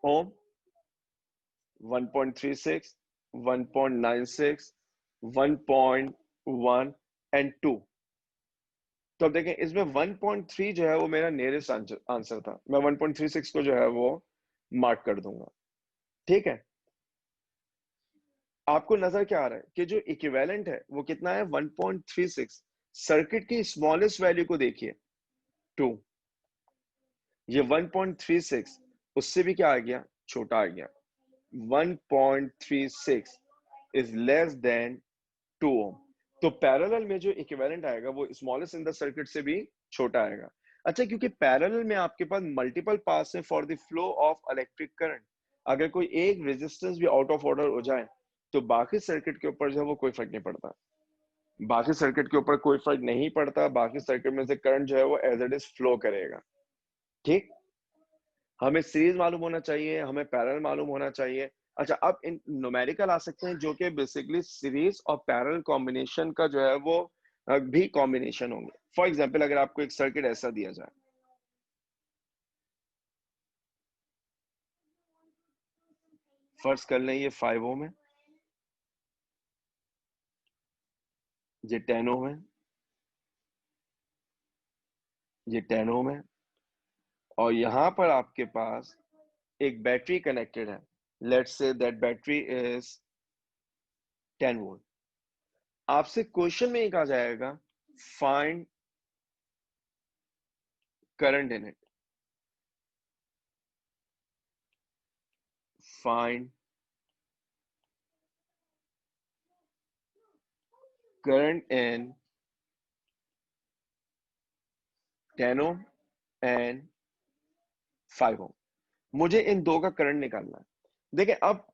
ओम, 1.36, 1.96, 1.1 एंड 2। तो अब देखें इसमें 1.3 जो है वो मेरा नियरेस्ट आंसर था। मैं 1.36 को जो है वो मार्क कर दूंगा। ठीक है, आपको नजर क्या आ रहा है कि जो इक्विवेलेंट है वो कितना है, 1.36। सर्किट की स्मॉलेस्ट वैल्यू को देखिए 2, ये 1.36 उससे भी क्या आ गया, छोटा आ गया। 1.36 इज लेस देन 2 ओम। तो पैरेलल में जो इक्विवेलेंट आएगा वो स्मॉलेस्ट इन द सर्किट से भी छोटा आएगा। अच्छा, क्योंकि पैरेलल में आपके पास मल्टीपल पाथ्स हैं for the flow of electric current. अगर कोई एक रेजिस्टेंस भी आउट ऑफ ऑर्डर हो जाए तो बाकी सर्किट के ऊपर जो है वो कोई फर्क नहीं पड़ता। बाकी सर्किट के ऊपर कोई फर्क नहीं पड़ता, बाकी सर्किट में से करंट जो है वो एज इट इज फ्लो करेगा। ठीक, हमें सीरीज मालूम होना चाहिए, हमें पैरेलल मालूम होना चाहिए। अच्छा, अब इन न्यूमेरिकल आ सकते हैं जो कि बेसिकली सीरीज और पैरेलल कॉम्बिनेशन का जो है वो भी कॉम्बिनेशन होंगे। फॉर एग्जांपल, अगर आपको एक सर्किट ऐसा दिया जाए, फर्स्ट कर लें ये 5 ओम है, ये 10 ओम है, ये 10 ओम है, और यहां पर आपके पास एक बैटरी कनेक्टेड है। Let's say that battery is 10 volt. आपसे क्वेश्चन में एक आ जाएगा, find current in it, find current in 10 ohm and 5 ओम। मुझे इन दो का करंट निकालना है। देखिए, अब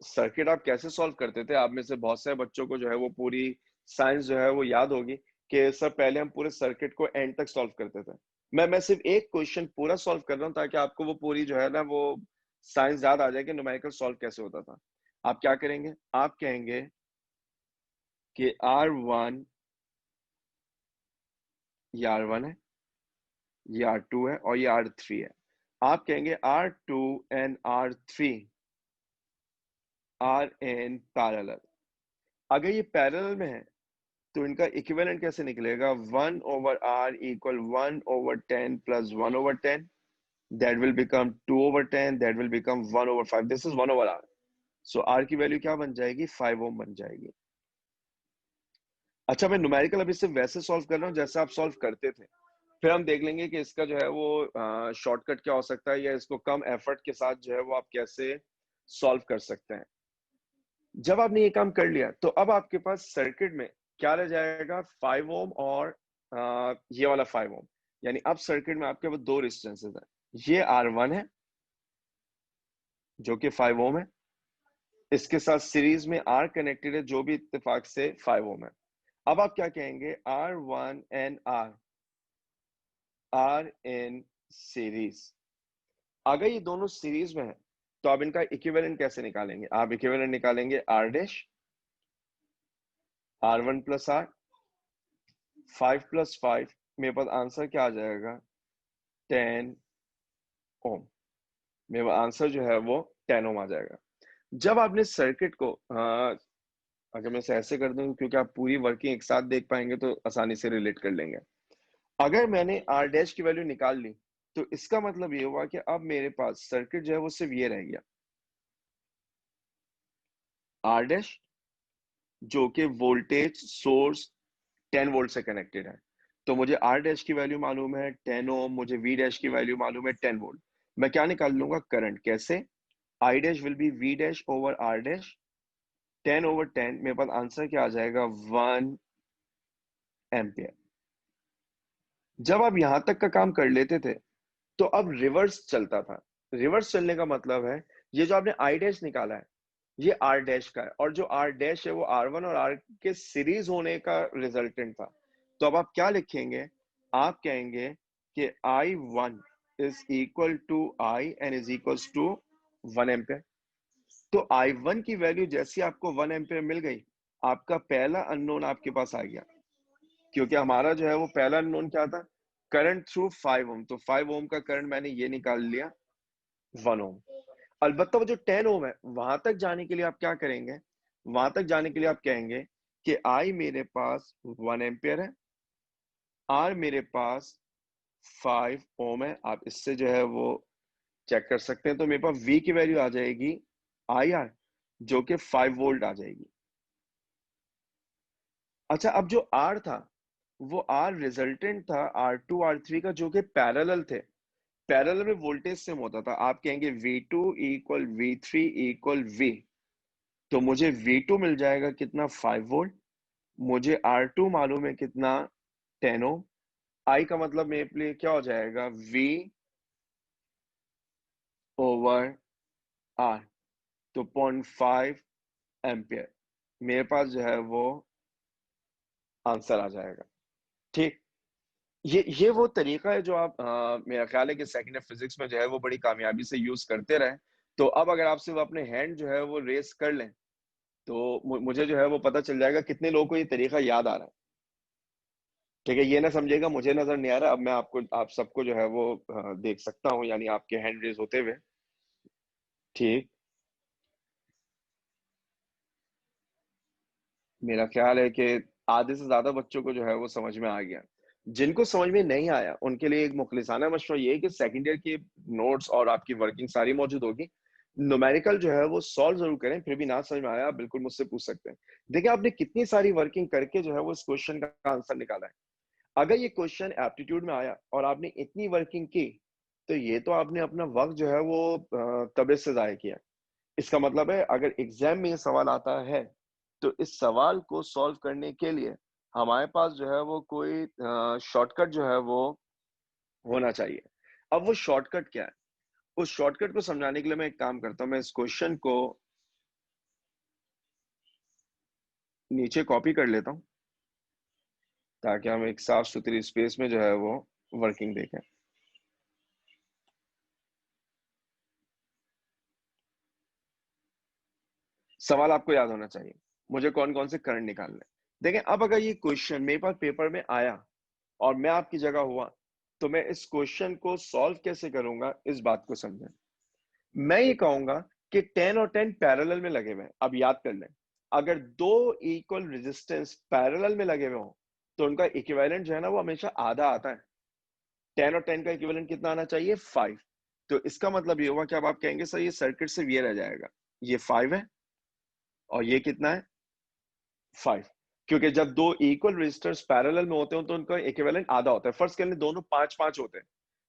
सर्किट आप कैसे सॉल्व करते थे, आप में से बहुत सारे बच्चों को जो है वो पूरी साइंस जो है वो याद होगी कि सर पहले हम पूरे सर्किट को एंड तक सॉल्व करते थे। मैं सिर्फ एक क्वेश्चन पूरा सॉल्व कर रहा हूँ ताकि आपको वो पूरी जो है ना वो साइंस याद आ जाए कि न्यूमेरिकल सॉल्व कैसे होता था। आप क्या करेंगे, आप कहेंगे कि R1, ये R1 है, ये R2 है और ये R3 है। आप कहेंगे R2 and R3 are in parallel. अगर ये पैरेलल में है तो इनका इक्विवेलेंट कैसे निकलेगा, 1/r equal 1/10 plus 1/10, that will become 2/10, that will become 1/5, this is 1/r। so r की वैल्यू क्या बन जाएगी, 5 ओम बन जाएगी। अच्छा, मैं न्यूमेरिकल अभी सिर्फ वैसे सॉल्व कर रहा हूँ जैसे आप सॉल्व करते थे, फिर हम देख लेंगे कि इसका जो है वो शॉर्टकट क्या हो सकता है, या इसको कम एफर्ट के साथ जो है वो आप कैसे सॉल्व कर सकते हैं। जब आपने ये काम कर लिया तो अब आपके पास सर्किट में क्या रह जाएगा, 5 ओम और ये वाला 5 ओम। यानी अब सर्किट में आपके पास दो रेजिस्टेंसेस हैं, ये R1 है जो कि 5 ओम है, इसके साथ सीरीज में R कनेक्टेड है जो भी इत्तेफाक से 5 ओम है। अब आप क्या कहेंगे, R1 and R in series. अगर ये दोनों सीरीज में है तो आप इनका इक्विवेलेंट कैसे निकालेंगे, आप इक्विवेलेंट निकालेंगे R dash R1 plus R, 5 plus 5, मेरे पास आंसर क्या आ जाएगा, 10 ओम। मेरा आंसर जो है वो 10 ओम आ जाएगा। जब आपने सर्किट को अगर मैं इसे ऐसे कर दूं, क्योंकि आप पूरी वर्किंग एक साथ देख पाएंगे तो आसानी से रिलेट कर लेंगे। अगर मैंने R डैश की वैल्यू निकाल ली तो इसका मतलब ये हुआ कि अब मेरे पास सर्किट जो है वो सिर्फ ये रह गया, R डैश जो कि वोल्टेज सोर्स 10 वोल्ट से कनेक्टेड है। तो मुझे R डैश की वैल्यू मालूम है 10 ओम, मुझे V डैश की वैल्यू मालूम है 10 वोल्ट। मैं क्या निकाल लूंगा, करंट। कैसे, I dash will be V dash over R dash, 10 over 10, मेरे पास आंसर क्या आ जाएगा, 1 एम्पियर। जब आप यहां तक का काम कर लेते थे तो अब रिवर्स चलता था। रिवर्स चलने का मतलब है ये जो आपने I डैश निकाला है ये R डैश का है, और जो R डैश है वो R1 और R के सीरीज होने का रिजल्टेंट था। तो अब आप क्या लिखेंगे, आप कहेंगे कि I1 is equal to I and is equal to 1 ampere. तो I1 की वैल्यू जैसी आपको 1 एम्पियर मिल गई, आपका पहला अननोन आपके पास आ गया, क्योंकि हमारा जो है वो पहला अननोन क्या था, करंट थ्रू 5 ओम। तो 5 ओम का करंट मैंने ये निकाल लिया, 1 ओम। अलबत्ता वो जो 10 ओम है वहां तक जाने के लिए आप क्या करेंगे, वहां तक जाने के लिए आप कहेंगे कि I मेरे पास 1 एम्पियर है, R मेरे पास 5 ओम है। आप इससे जो है वो चेक कर सकते हैं। तो मेरे पास V की वैल्यू आ जाएगी IR जो कि 5 वोल्ट आ जाएगी। अच्छा, अब जो R था वो R रिजल्टेंट था R2 R3 का जो कि पैरेलल थे। पैरेलल में वोल्टेज सेम होता था। आप कहेंगे V2 equal V3 equal V, तो मुझे V2 मिल जाएगा कितना, 5 वोल्ट। मुझे R2 मालूम है कितना, 10 ओम। I का मतलब मेरे लिए क्या हो जाएगा, V ओवर R, तो 0.5 एम्पियर मेरे पास जो है वो आंसर आ जाएगा। ठीक, ये वो तरीका है जो आप मेरा ख्याल है कि सेकंड ईयर फिजिक्स में जो है वो बड़ी कामयाबी से यूज करते रहे। तो अब अगर आप सिर्फ अपने हैंड जो है वो रेस कर लें तो मुझे जो है वो पता चल जाएगा कितने लोगों को ये तरीका याद आ रहा है। ठीक है, ये ना समझेगा मुझे नजर नहीं आ रहा। अब मैं आपको, आप सबको जो है वो देख सकता हूँ, यानी आपके हैंड रेस होते हुए। ठीक, मेरा ख्याल है कि आधे से ज्यादा बच्चों को जो है वो समझ में आ गया। जिनको समझ में नहीं आया उनके लिए एक मुखलिसाना मशवरा ये है कि सेकंड ईयर की नोट्स और आपकी वर्किंग सारी मौजूद होगी। न्यूमेरिकल जो है वो सॉल्व जरूर करें, फिर भी ना समझ में आया आप बिल्कुल मुझसे पूछ सकते हैं। देखिए, आपने कितनी सारी वर्किंग करके जो है वो इस क्वेश्चन का आंसर निकाला है। अगर ये क्वेश्चन एप्टीट्यूड में आया और आपने इतनी वर्किंग की, तो ये तो आपने अपना वक्त जो है वो तबीयत से जाया किया। इसका मतलब है अगर एग्जाम में ये सवाल आता है तो इस सवाल को सॉल्व करने के लिए हमारे पास जो है वो कोई शॉर्टकट जो है वो होना चाहिए। अब वो शॉर्टकट क्या है, उस शॉर्टकट को समझाने के लिए मैं एक काम करता हूं, मैं इस क्वेश्चन को नीचे कॉपी कर लेता हूं ताकि हम एक साफ सुथरी स्पेस में जो है वो वर्किंग देखें। सवाल आपको याद होना चाहिए, मुझे कौन कौन से करंट निकालने। देखें, अब अगर ये क्वेश्चन मेरे पास पेपर में आया और मैं आपकी जगह हुआ तो मैं इस क्वेश्चन को सॉल्व कैसे करूंगा, इस बात को समझें। मैं ये कहूंगा कि 10 और 10 पैरेलल में लगे हुए हैं। अब याद कर लें, अगर दो इक्वल रेजिस्टेंस पैरेलल में लगे हुए हो तो उनका इक्विवेलेंट जो है ना वो हमेशा आधा आता है। 10 और 10 का इक्विवेलेंट कितना आना चाहिए, 5। तो इसका मतलब ये हुआ कि अब आप कहेंगे सर ये सर्किट से ये रह जाएगा, ये 5 है और ये कितना है, 5। क्योंकि जब दो इक्वल रेजिस्टर्स पैरेलल में होते हैं तो उनका इक्विवेलेंट आधा होता है। फर्स्ट के लिए दोनों 5-5 होते हैं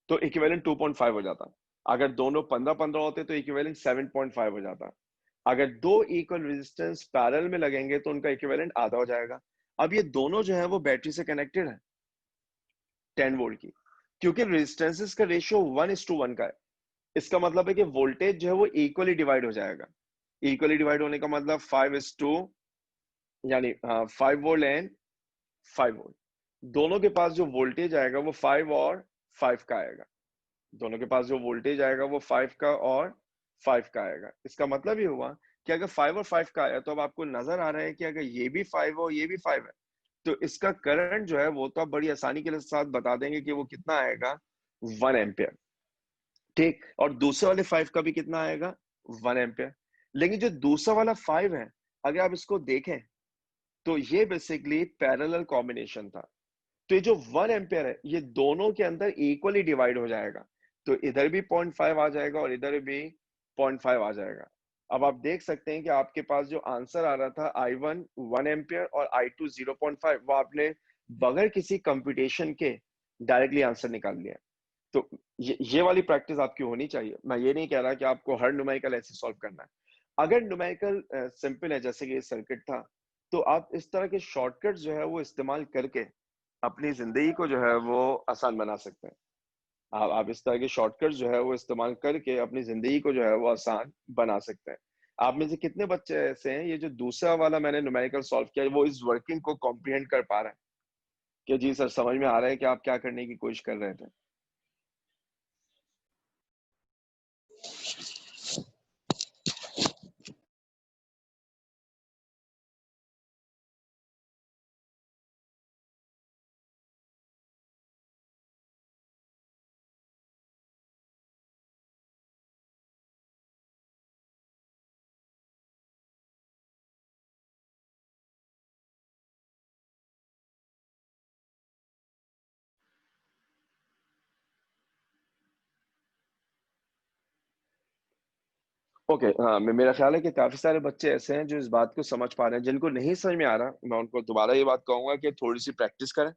तो इक्विवेलेंट 2.5 हो जाता। अगर दोनों 15-15 होते तो इक्विवेलेंट 7.5 हो जाता। अगर दो इक्वल रेजिस्टेंस पैरेलल में लगेंगे तो उनका इक्विवेलेंट आधा हो जाएगा। अब ये दोनों जो है वो बैटरी से कनेक्टेड है 10 वोल्ट की, क्योंकि रेजिस्टेंसेस का रेशियो 1:1 का है। इसका मतलब है कि वोल्टेज जो है वो इक्वली डिवाइड हो जाएगा। इक्वली डिवाइड होने का मतलब 5:2, यानी 5 वोल्ट एंड 5 वोल्ट। दोनों के पास जो वोल्टेज आएगा वो 5 और 5 का आएगा। दोनों के पास जो वोल्टेज आएगा वो 5 का और 5 का आएगा। इसका मतलब ये हुआ कि अगर 5 और 5 का आया तो अब आपको नजर आ रहा है कि अगर ये भी 5 हो ये भी 5 है तो इसका करंट जो है वो तो आप बड़ी आसानी के साथ बता देंगे कि वो कितना आएगा, 1 एम्पियर। ठीक, और दूसरे वाले 5 का भी कितना आएगा, 1 एम्पियर। लेकिन जो दूसरा वाला 5 है अगर आप इसको देखें तो ये बेसिकली पैरेलल कॉम्बिनेशन था। तो ये जो 1 एम्पियर है ये दोनों के अंदर इक्वली डिवाइड हो जाएगा। तो इधर भी 0.5 आ जाएगा और इधर भी 0.5 आ जाएगा। अब आप देख सकते हैं कि आपके पास जो आंसर आ रहा था I1 1 एम्पियर और I2 0.5, वो आपने बगैर किसी कंप्यूटेशन के डायरेक्टली आंसर निकाल लिया। तो ये वाली प्रैक्टिस आपकी होनी चाहिए। मैं ये नहीं कह रहा कि आपको हर न्यूमेरिकल ऐसे सॉल्व करना है। अगर न्यूमेरिकल सिंपल है जैसे कि ये सर्किट था तो आप इस तरह के शॉर्टकट जो है वो इस्तेमाल करके अपनी जिंदगी को जो है वो आसान बना सकते हैं। आप इस तरह के शॉर्टकट जो है वो इस्तेमाल करके अपनी जिंदगी को जो है वो आसान बना सकते हैं। आप में से कितने बच्चे ऐसे हैं ये जो दूसरा वाला मैंने न्यूमेरिकल सॉल्व किया वो इस वर्किंग को कॉम्प्रिहेंड कर पा रहे हैं कि जी सर समझ में आ रहा है कि आप क्या करने की कोशिश कर रहे थे। ओके, हाँ मेरा ख्याल है कि काफी सारे बच्चे ऐसे हैं जो इस बात को समझ पा रहे हैं। जिनको नहीं समझ में आ रहा मैं उनको दोबारा ये बात कहूंगा कि थोड़ी सी प्रैक्टिस करें,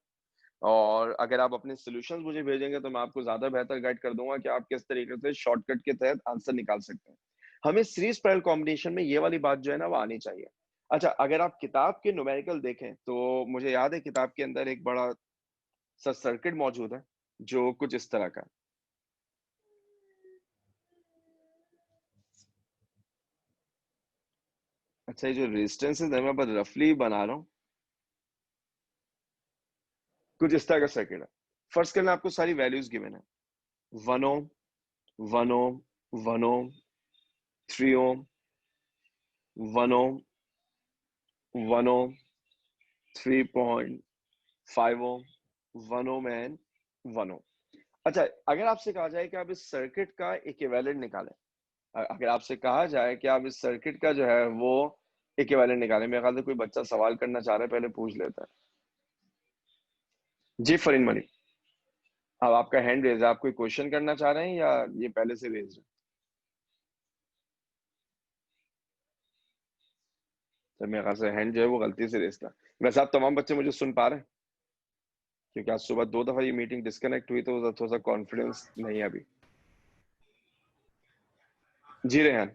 और अगर आप अपने सॉल्यूशंस मुझे भेजेंगे तो मैं आपको ज्यादा बेहतर गाइड कर दूंगा कि आप किस तरीके से शॉर्टकट के तहत आंसर निकाल सकते हैं। हमें सीरीज पैरेलल कॉम्बिनेशन में ये वाली बात जो है ना वो आनी चाहिए। अच्छा, अगर आप किताब के न्यूमेरिकल देखें तो मुझे याद है किताब के अंदर एक बड़ा सा सर्किट मौजूद है जो कुछ इस तरह का है। अच्छा, ये जो रेजिस्टेंसेस है मैं बस रफली बना रहा हूँ, कुछ इस तरह का सर्किट है। फर्स्ट करना आपको सारी वैल्यूज गिवन है, 1 ओम 1 ओम 1 ओम 3 ओम 1 ओम 1 ओम 3.5 ओम 1 ओम एंड 1 ओम। अच्छा, अगर आपसे कहा जाए कि आप इस सर्किट का इक्विवेलेंट निकालें, अगर आपसे कहा जाए कि आप इस सर्किट का जो है वो इक्विवेलेंट निकालें, मेरे ख्याल से कोई बच्चा सवाल करना चाह रहा है, पहले पूछ लेता है। जी फरीन मलिक, अब आपका हैंड रेज है, आप कोई क्वेश्चन करना चाह रहे हैं या ये पहले से रेज है? तो मेरे ख्याल से हैंड जो है वो गलती से रेज था। वैसे आप तमाम बच्चे मुझे सुन पा रहे हैं? क्योंकि आज सुबह 2 दफा ये मीटिंग डिस्कनेक्ट हुई तो थोड़ा सा कॉन्फिडेंस नहीं है अभी। जी रेहान,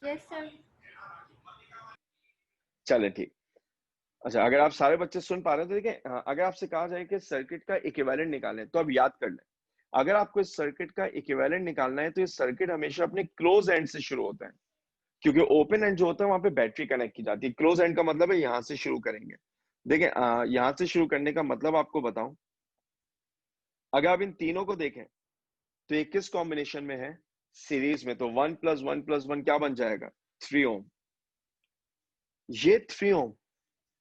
यस सर। चले ठीक। अच्छा, अगर आप सारे बच्चे सुन पा रहे हैं तो देखिए, हाँ, अगर आपसे कहा जाए कि सर्किट का इक्विवेलेंट निकालें तो अब याद कर लें, अगर आपको इस सर्किट का इक्विवेलेंट निकालना है तो ये सर्किट हमेशा अपने क्लोज एंड से शुरू होता है, क्योंकि ओपन एंड जो होता है वहां पे बैटरी कनेक्ट की जाती है। क्लोज एंड का मतलब है यहां से शुरू करेंगे। देखिए, यहां से शुरू करने का मतलब आपको बताऊं, अगर आप इन तीनों को देखें तो ये किस कॉम्बिनेशन में है, सीरीज में। तो 1 + 1 + 1 क्या बन जाएगा, 3 ओम। ये 3 ओम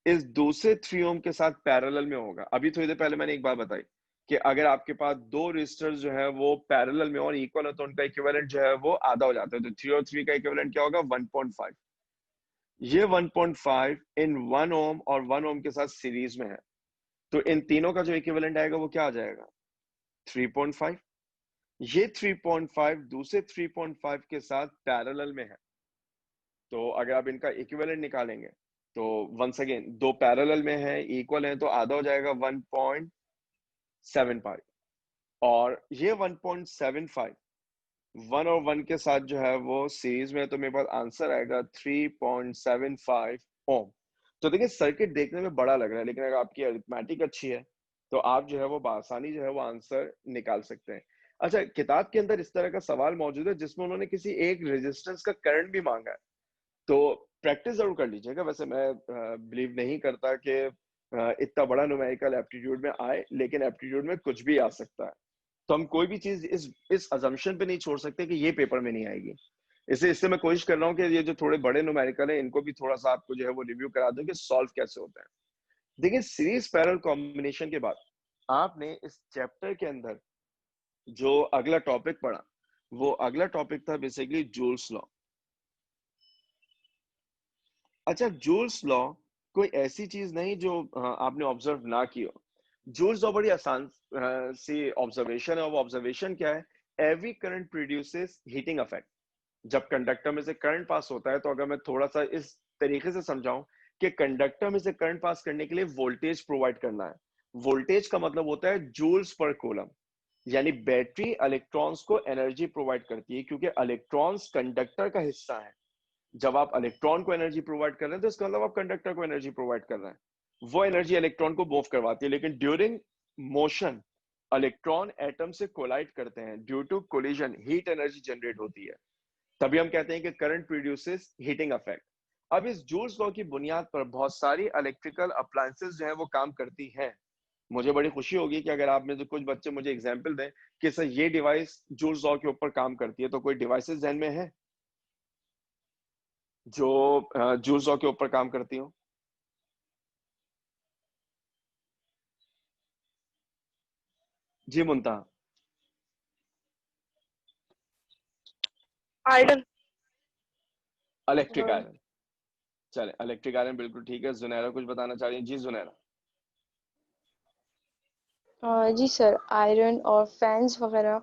इस दूसरे 3 ओम के साथ पैरेलल में होगा। अभी थोड़ी देर पहले मैंने एक बात बताई कि अगर आपके पास दो रेजिस्टर्स जो है वो पैरेलल में और इक्वल है तो उनका इक्विवेलेंट जो है वो आधा हो जाता है। तो 3 और 3 का इक्विवेलेंट क्या होगा, 1.5। ये 1.5 इन 1 ओम और 1 ओम के साथ सीरीज में है, तो इन तीनों का जो इक्विवेलेंट आएगा वो क्या आ जाएगा, 3.5। ये 3.5 दूसरे 3.5 के साथ पैरेलल में है, तो अगर आप इनका इक्विवेलेंट निकालेंगे तो वंस अगेन दो पैरेलल में है, इक्वल है, तो आधा हो जाएगा 1.75 और ये 1.75 1 और 1 के साथ जो है वो सीरीज में, तो मेरे पास आंसर आएगा 3.75 ओम। तो देखिए सर्किट देखने में बड़ा लग रहा है, लेकिन अगर आपकी अरिथमेटिक अच्छी है तो आप जो है वो आसानी जो है वो आंसर निकाल सकते हैं। अच्छा, किताब के अंदर इस तरह का सवाल मौजूद है जिसमें उन्होंने किसी एक रेजिस्टेंस का करंट भी मांगा है, तो प्रैक्टिस जरूर कर लीजिएगा। वैसे मैं बिलीव नहीं करता कि इतना बड़ा न्यूमेरिकल एप्टीट्यूड में आए, लेकिन एप्टीट्यूड में कुछ भी आ सकता है। तो हम कोई भी चीज इस अजम्पशन पे नहीं छोड़ सकते कि ये पेपर में नहीं आएगी। इससे मैं कोशिश कर रहा हूँ कि ये जो थोड़े बड़े न्यूमेरिकल है इनको भी थोड़ा सा आपको जो है वो रिव्यू करा दूं कि सॉल्व कैसे होता है। देखिए सीरीज पैरेलल कॉम्बिनेशन के बाद आपने इस चैप्टर के अंदर जो अगला टॉपिक पढ़ा, वो अगला टॉपिक था बेसिकली जूल्स लॉ। अच्छा, जूल्स लॉ कोई ऐसी चीज नहीं जो आपने ऑब्जर्व ना की हो। जूल्स लॉ बड़ी आसान सी ऑब्जर्वेशन है, और वो ऑब्जर्वेशन क्या है, every current produces heating effect. जब कंडक्टर में से करंट पास होता है, तो अगर मैं थोड़ा सा इस तरीके से समझाऊं कि कंडक्टर में से करंट पास करने के लिए वोल्टेज प्रोवाइड करना है। वोल्टेज का मतलब होता है जूल्स पर कूलम, यानी बैटरी इलेक्ट्रॉन्स को एनर्जी प्रोवाइड करती है, क्योंकि इलेक्ट्रॉन्स कंडक्टर का हिस्सा है। जब आप इलेक्ट्रॉन को एनर्जी प्रोवाइड कर रहे हैं तो इसका मतलब आप कंडक्टर को एनर्जी प्रोवाइड कर रहे हैं। वो एनर्जी इलेक्ट्रॉन को मूव करवाती है, लेकिन ड्यूरिंग मोशन इलेक्ट्रॉन एटम से कोलाइड करते हैं, due to collision heat energy generate होती है। तभी हम कहते हैं कि करंट प्रोड्यूसेस हीटिंग इफेक्ट। अब इस जूल्स लॉ की बुनियाद पर बहुत सारी इलेक्ट्रिकल अप्लायंसेस जो है वो काम करती हैं। मुझे बड़ी खुशी होगी कि अगर आप में से कुछ बच्चे मुझे एग्जांपल दें कि सर ये डिवाइस जूल्स लॉ के ऊपर काम करती है। तो कोई डिवाइसेस ध्यान में है जो जूल्स लॉ के ऊपर काम करती हो? जी मुंता। आयरन। Electric iron. चले, इलेक्ट्रिक आयरन बिल्कुल ठीक है। जुनैरा कुछ बताना चाह रही है? जी जुनैरा। जी सर, आयरन और फैंस वगैरह।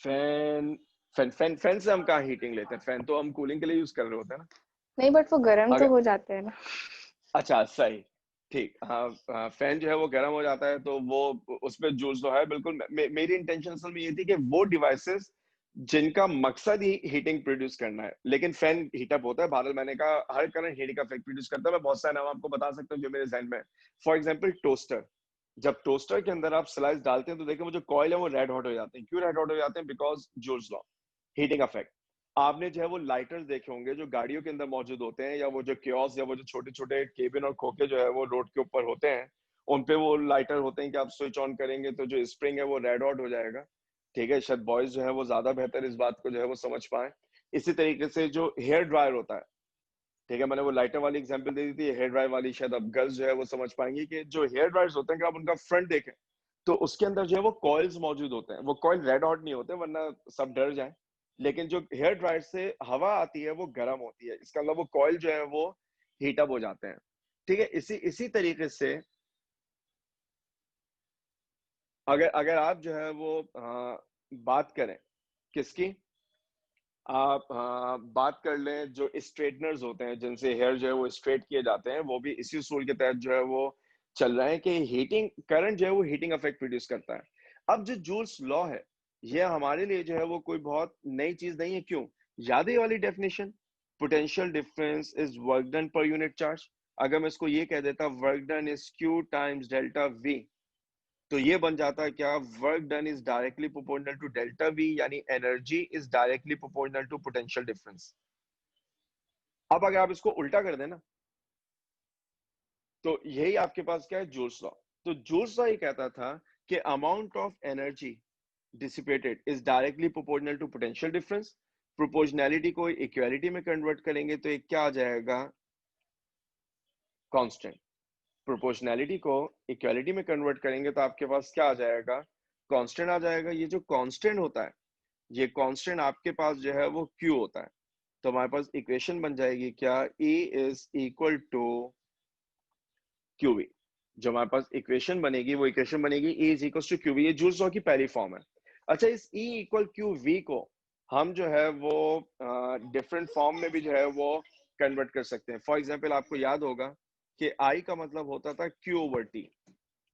फैन फैन से हम कहाँ हीटिंग लेते हैं? फैन तो हम कूलिंग के लिए यूज कर रहे होते हैं ना। नहीं, बट वो गर्म तो अगर हो जाते हैं ना। अच्छा सही, ठीक, हाँ फैन जो है वो गर्म हो जाता है, तो वो उसमें जूल्स तो है बिल्कुल। मेरी इंटेंशन असल में ये थी कि वो डिवाइसेस जिनका मकसद ही हीटिंग प्रोड्यूस करना है, लेकिन फैन हीटअप होता है। भारत, मैंने कहा हर करंट हीटिंग का इफेक्ट प्रोड्यूस करता है। मैं बहुत सारे नाम आपको बता सकता हूँ जो मेरे जहन में है। For example toaster. जब टोस्टर के अंदर आप स्लाइस डालते हैं तो देखिए वो जो कॉइल है वो रेड हॉट हो जाते हैं। क्यों रेड हॉट हो जाते हैं? Because joules law, heating effect. आपने जो है वो लाइटर्स देखे होंगे जो गाड़ियों के अंदर मौजूद होते हैं, या वो जो कियोस्क या वो जो छोटे छोटे केबिन और खोखे जो है वो रोड के ऊपर होते हैं, उन पे वो लाइटर होते हैं कि आप स्विच ऑन करेंगे तो जो स्प्रिंग है वो रेड हॉट हो जाएगा। ठीक है, शायद बॉयज जो है वो ज्यादा बेहतर इस बात को जो है वो समझ पाए। इसी तरीके से जो हेयर ड्रायर होता है, ठीक है, मैंने वो लाइटर वाली एग्जांपल दे दी थी, हेयर ड्रायर वाली शायद अब गर्ल्स जो है वो समझ पाएंगे कि जो हेयर ड्रायर्स होते हैं कि आप उनका फ्रंट देखें तो उसके अंदर जो है वो कॉइल्स मौजूद होते हैं। वो कॉइल रेड हॉट नहीं होते वरना सब डर जाए, लेकिन जो हेयर ड्रायर से हवा आती है वो गर्म होती है। इसका मतलब वो कॉइल जो है वो हीटअप हो जाते हैं। ठीक है, इसी इसी तरीके से अगर अगर आप जो है वो बात करें किसकी, आप बात कर लें जो स्ट्रेटनर्स होते हैं जिनसे हेयर जो है वो स्ट्रेट किए जाते हैं, वो भी इसी उसूल के तहत जो है वो चल रहा है कि हीटिंग करंट जो है वो हीटिंग इफेक्ट प्रोड्यूस करता है। अब जो जूल्स लॉ है ये हमारे लिए जो है वो कोई बहुत नई चीज नहीं है। क्यों? याद है ये वाली definition, potential difference is work done per unit charge. अगर मैं इसको ये कह देता work done is Q times delta V, तो ये बन जाता है क्या, work done is directly proportional to delta V, यानी energy is directly proportional to potential difference. अब अगर आप इसको उल्टा कर देना तो यही आपके पास क्या है, जूल्स लॉ। तो जूल्स लॉ ये कहता था कि amount of energy dissipated is directly proportional to potential difference. Proportionality को इक्वालिटी में कन्वर्ट करेंगे तो एक क्या आ जाएगा, कांस्टेंट। प्रोपोर्शनैलिटी को इक्वालिटी में कन्वर्ट करेंगे तो आपके पास क्या आ जाएगा, कांस्टेंट आ जाएगा। ये जो कांस्टेंट होता है, ये कांस्टेंट आपके पास जो है वो Q होता है। तो हमारे पास इक्वेशन बन जाएगी क्या, E is equal to QV। जो हमारे पास इक्वेशन बनेगी वो इक्वेशन बनेगी E is equal to QV। ये जूल्स लॉ की पहली फॉर्म है। अच्छा, इस E इक्वल QV को हम जो है वो डिफरेंट फॉर्म में भी जो है वो कन्वर्ट कर सकते हैं। फॉर एग्जाम्पल आपको याद होगा कि आई का मतलब होता था क्यू ओवर टी,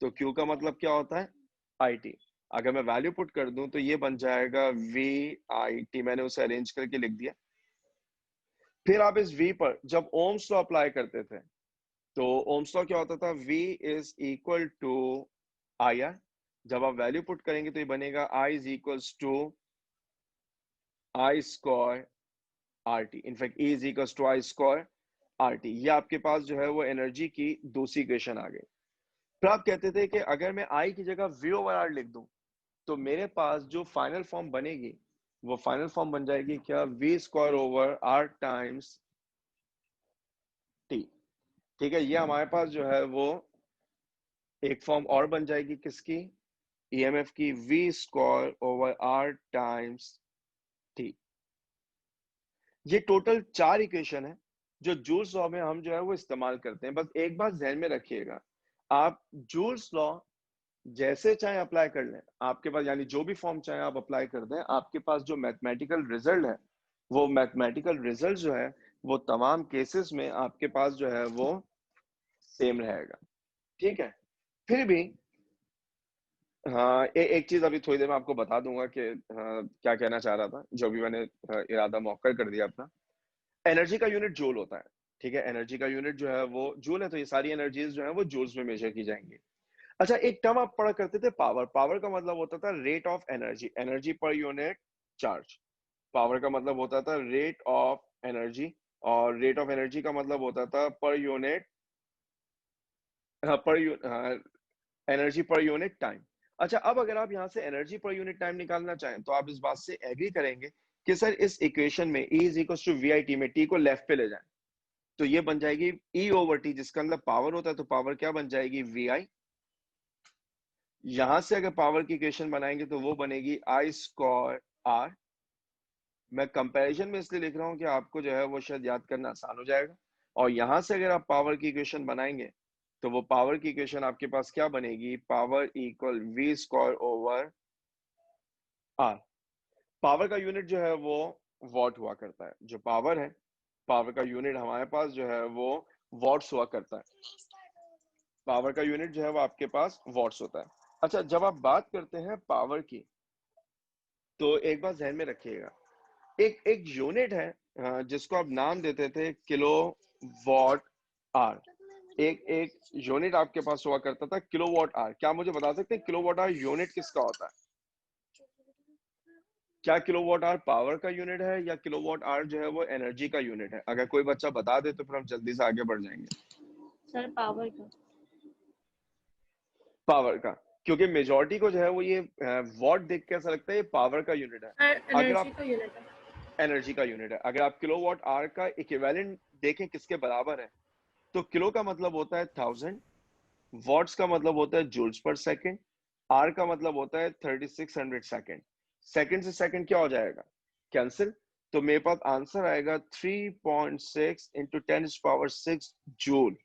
तो क्यू का मतलब क्या होता है आई टी। अगर मैं वैल्यू पुट कर दूं तो ये बन जाएगा वी आई टी, मैंने उसे अरेंज करके लिख दिया। फिर आप इस v पर जब ओम्स लॉ अप्लाई करते थे तो ओम्स लॉ क्या होता था, v is equal to I R. जब आप वैल्यू पुट करेंगे तो ये बनेगा i is equals to I square R T. In fact e is equals to I square R T. ये आपके पास जो है वो एनर्जी की दूसरी इक्वेशन आ गई। फिर आप कहते थे कि अगर मैं i की जगह v ओवर आर लिख दूं तो मेरे पास जो फाइनल फॉर्म बनेगी वो फाइनल फॉर्म बन जाएगी क्या, v square over R times T. ठीक है, ये हमारे पास जो है वो एक फॉर्म और बन जाएगी किसकी, ईएमएफ की, v square over R times T. ये टोटल 4 इक्वेशन है जो जूल्स लॉ में हम जो है वो इस्तेमाल करते हैं। बस एक बात ध्यान में रखिएगा, आप जूल्स लॉ जैसे चाहे अप्लाई कर लें, आपके पास यानी जो भी फॉर्म चाहे आप अप्लाई कर दें, आपके पास जो मैथमेटिकल रिजल्ट है वो मैथमेटिकल रिजल्ट जो है वो तमाम केसेस में आपके पास जो है वो सेम रहेगा। ठीक है, फिर भी हाँ एक चीज अभी थोड़ी देर में आपको बता दूंगा कि क्या कहना चाह रहा था, जो भी मैंने इरादा मौका कर दिया अपना। एनर्जी का यूनिट जूल होता है। ठीक है, एनर्जी का यूनिट जो है वो जूल है, तो ये सारी एनर्जीज जो है वो जूल्स में मेजर की जाएंगी। अच्छा, एक टर्म आप पढ़ा करते थे पावर। पावर का मतलब होता था रेट ऑफ एनर्जी, एनर्जी पर यूनिट चार्ज। पावर का मतलब होता था रेट ऑफ एनर्जी, और रेट ऑफ एनर्जी का मतलब होता था पर यूनिट पर एनर्जी पर यूनिट टाइम। अच्छा, अब अगर आप यहाँ से एनर्जी पर यूनिट टाइम निकालना चाहें तो आप इस बात से एग्री करेंगे कि सर इस इक्वेशन में E is equal to V I T में टी को लेफ्ट पे ले जाएं तो ये बन जाएगी E ओवर टी, जिसका मतलब पावर होता है, तो पावर क्या बन जाएगी वी आई। यहां से अगर पावर की इक्वेशन बनाएंगे तो वो बनेगी आई स्क्वायर आर। मैं कंपैरिजन में इसलिए लिख रहा हूं कि आपको जो है वो शायद याद करना आसान हो जाएगा। और यहां से अगर आप पावर की इक्वेशन बनाएंगे तो वो पावर की इक्वेशन आपके पास क्या बनेगी, power equal V square over R. Power का यूनिट जो है वो वॉट हुआ करता है। जो पावर है, पावर का यूनिट हमारे पास जो है वो वॉट्स हुआ करता है। पावर का यूनिट जो है वो आपके पास वॉट्स होता है। अच्छा, जब आप बात करते हैं पावर की तो एक बात ध्यान में रखिएगा, एक यूनिट है जिसको आप नाम देते थे किलो वॉट आर। एक यूनिट आपके पास हुआ करता था किलो वॉट आर। क्या मुझे बता सकते हैं किलो वॉट आर यूनिट किसका होता है? क्या किलो वॉट आर पावर का यूनिट है या किलो वॉट आर जो है वो एनर्जी का यूनिट है? अगर कोई बच्चा बता दे तो फिर हम जल्दी से आगे बढ़ जाएंगे। सर पावर का। पावर का, क्योंकि मेजॉरिटी को जो है वो ये वॉट देख के ऐसा लगता है ये पावर का यूनिट है। अगर आप का यूनिट है। एनर्जी का यूनिट है, अगर आप किलो वॉट आर का इक्विवेलेंट देखें किसके बराबर है, तो किलो का मतलब होता है 1000, वॉट्स का मतलब होता है जूल्स पर सेकंड, आर का मतलब होता है 3600 सेकंड। सेकंड से सेकंड क्या हो जाएगा, कैंसिल। तो मेरे पास आंसर आएगा 3.6 इंटू 10⁻⁶ जूल।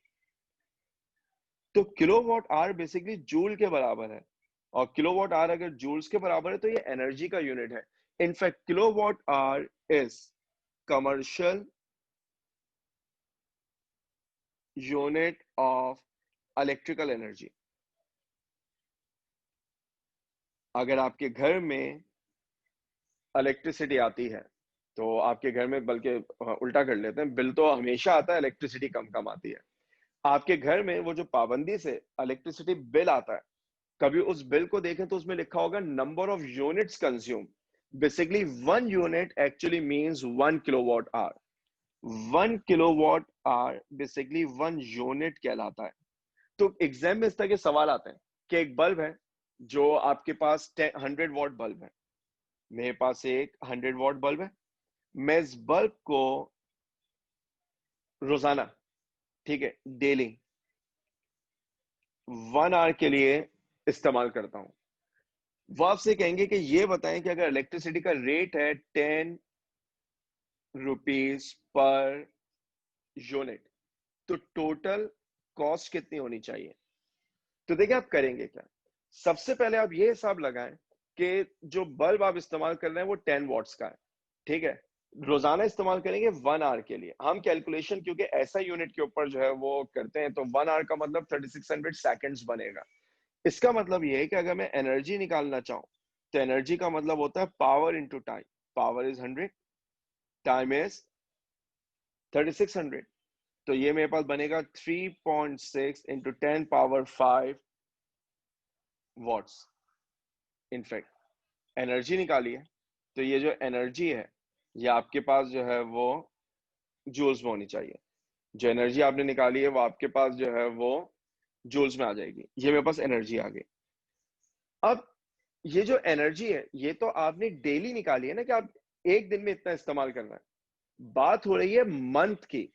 तो किलोवाट आर बेसिकली जूल के बराबर है, और किलोवाट आर अगर जूल्स के बराबर है तो ये एनर्जी का यूनिट है। In fact kilowatt hour is commercial unit of electrical energy. अगर आपके घर में इलेक्ट्रिसिटी आती है तो आपके घर में, बल्कि उल्टा कर लेते हैं, बिल तो हमेशा आता है, इलेक्ट्रिसिटी कम कम आती है। आपके घर में वो जो पाबंदी से इलेक्ट्रिसिटी बिल आता है, कभी उस बिल को देखें तो उसमें लिखा होगा number of units consume. Basically 1 unit actually means 1 kilowatt hour. 1 kilowatt hour basically 1 unit कहलाता है। तो एग्जाम में इस तरह के सवाल आते हैं कि एक बल्ब है जो आपके पास 100 वॉट बल्ब है, मेरे पास एक 100 वॉट बल्ब है। मैं इस बल्ब को रोजाना, ठीक है, डेली 1 आवर के लिए इस्तेमाल करता हूं। वो आपसे कहेंगे कि ये बताएं कि अगर इलेक्ट्रिसिटी का रेट है 10 रुपीज पर यूनिट तो टोटल कॉस्ट कितनी होनी चाहिए। तो देखिए आप करेंगे क्या, सबसे पहले आप ये हिसाब लगाएं कि जो बल्ब आप इस्तेमाल कर रहे हैं वो 10 वॉट्स का है, ठीक है। रोजाना इस्तेमाल करेंगे 1 आवर के लिए। हम कैलकुलेशन क्योंकि ऐसा यूनिट के ऊपर जो है वो करते हैं, तो 1 आवर का मतलब 3600 सेकंड्स बनेगा। इसका मतलब ये है कि अगर मैं एनर्जी निकालना चाहूं तो एनर्जी का मतलब होता है power into time. Power is 100, time is 3600। तो ये मेरे पास बनेगा 3.6 into 10 power 5 watts. In fact energy निकाली है, तो ये जो एनर्जी है ये आपके पास जो है वो जूल्स में होनी चाहिए। जो एनर्जी आपने निकाली है वो आपके पास जो है वो जूल्स में आ जाएगी। ये मेरे पास एनर्जी आ गई। अब ये जो एनर्जी है ये तो आपने डेली निकाली है ना, कि आप एक दिन में इतना इस्तेमाल करना है। बात हो रही है मंथ की।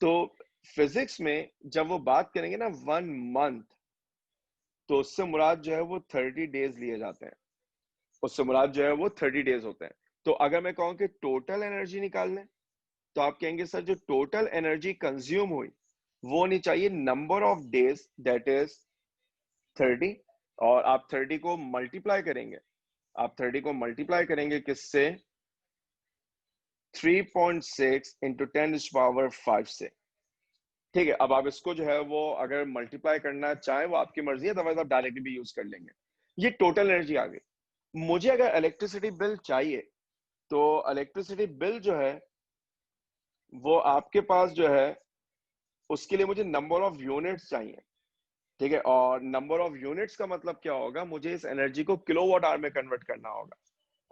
तो फिजिक्स में जब वो बात करेंगे ना 1 मंथ, तो उससे मुराद जो है वो 30 डेज लिए जाते हैं। उससे मुराद जो है वो 30 डेज होते हैं। तो अगर मैं कहूं कि टोटल एनर्जी निकाल लें, तो आप कहेंगे सर जो टोटल एनर्जी कंज्यूम हुई वो होनी चाहिए number of days, that is 30। और आप 30 को मल्टीप्लाई करेंगे। आप 30 को मल्टीप्लाई करेंगे किससे? 3.6 इंटू 10⁻5 से। ठीक है, अब आप इसको जो है वो अगर मल्टीप्लाई करना चाहें वो आपकी मर्जी है, अदरवाइज आप डायरेक्टली भी यूज कर लेंगे। ये टोटल एनर्जी आ गई। मुझे अगर इलेक्ट्रिसिटी बिल चाहिए, तो इलेक्ट्रिसिटी बिल जो है वो आपके पास जो है उसके लिए मुझे नंबर ऑफ यूनिट्स चाहिए। ठीक है, और नंबर ऑफ यूनिट्स का मतलब क्या होगा? मुझे इस एनर्जी को किलोवाट आवर में कन्वर्ट करना होगा।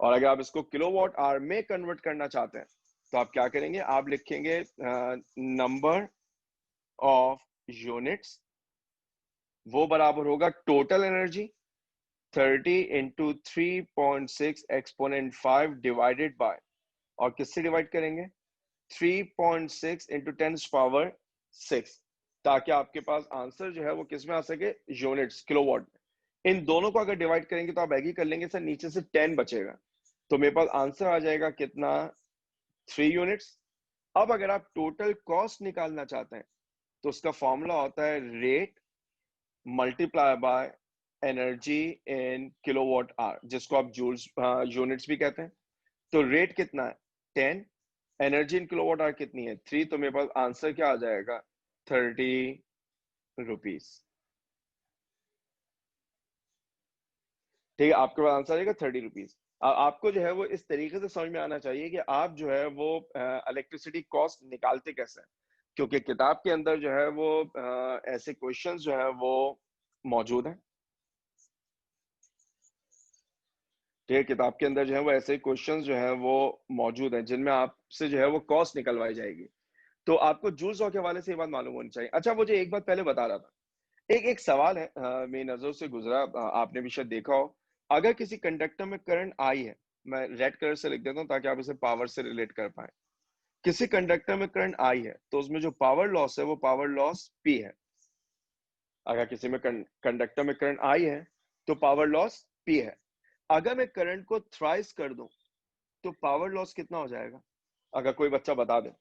और अगर आप इसको किलोवाट आवर में कन्वर्ट करना चाहते हैं तो आप क्या करेंगे? आप लिखेंगे नंबर ऑफ यूनिट्स, वो बराबर होगा total energy 30 into 3.6 exponent 5 divided by, और किससे डिवाइड करेंगे? 3.6 इंटू 10⁻6, ताकि आपके पास आंसर जो है वो किस में आ सके? यूनिट्स, किलोवाट में। इन दोनों को अगर डिवाइड करेंगे तो आप एग्री कर लेंगे सर नीचे से 10 बचेगा, तो मेरे पास आंसर आ जाएगा कितना? 3 यूनिट्स। अब अगर आप टोटल कॉस्ट निकालना चाहते हैं तो उसका फॉर्मूला होता है rate multiply by energy in kilowatt hour, जिसको आप जूल्स यूनिट्स भी कहते हैं। तो रेट कितना है? 10, एनर्जी इन किलोवाट आवर कितनी है? 3। तो मेरे पास आंसर क्या आ जाएगा? 30 रुपीज। ठीक है, आपके पास आंसर आ जाएगा 30 रुपीज। आपको जो है वो इस तरीके से समझ में आना चाहिए कि आप जो है वो इलेक्ट्रिसिटी कॉस्ट निकालते कैसे हैं, क्योंकि किताब के अंदर जो है वो ऐसे क्वेश्चंस जो है वो मौजूद हैं। ठीक है, किताब के अंदर जो है वो ऐसे क्वेश्चंस जो है वो मौजूद हैं जिनमें आपसे जो है वो कॉस्ट निकलवाई जाएगी। तो आपको जूल्स लॉ के हवाले से ये बात मालूम होनी चाहिए। अच्छा, मुझे एक बात पहले बता रहा था, एक सवाल है मेरी नजरों से गुजरा, आपने भी शायद देखा हो। अगर किसी कंडक्टर में करंट आई है, मैं रेड कलर से लिख देता हूँ ताकि आप इसे पावर से रिलेट कर पाए। किसी कंडक्टर में करंट आई है तो उसमें जो पावर लॉस है वो पावर लॉस P है। अगर किसी में कंडक्टर में करंट आई है तो पावर लॉस P है। अगर मैं करंट को थ्राइस कर दूं तो पावर लॉस कितना हो जाएगा? अगर कोई बच्चा बता दे।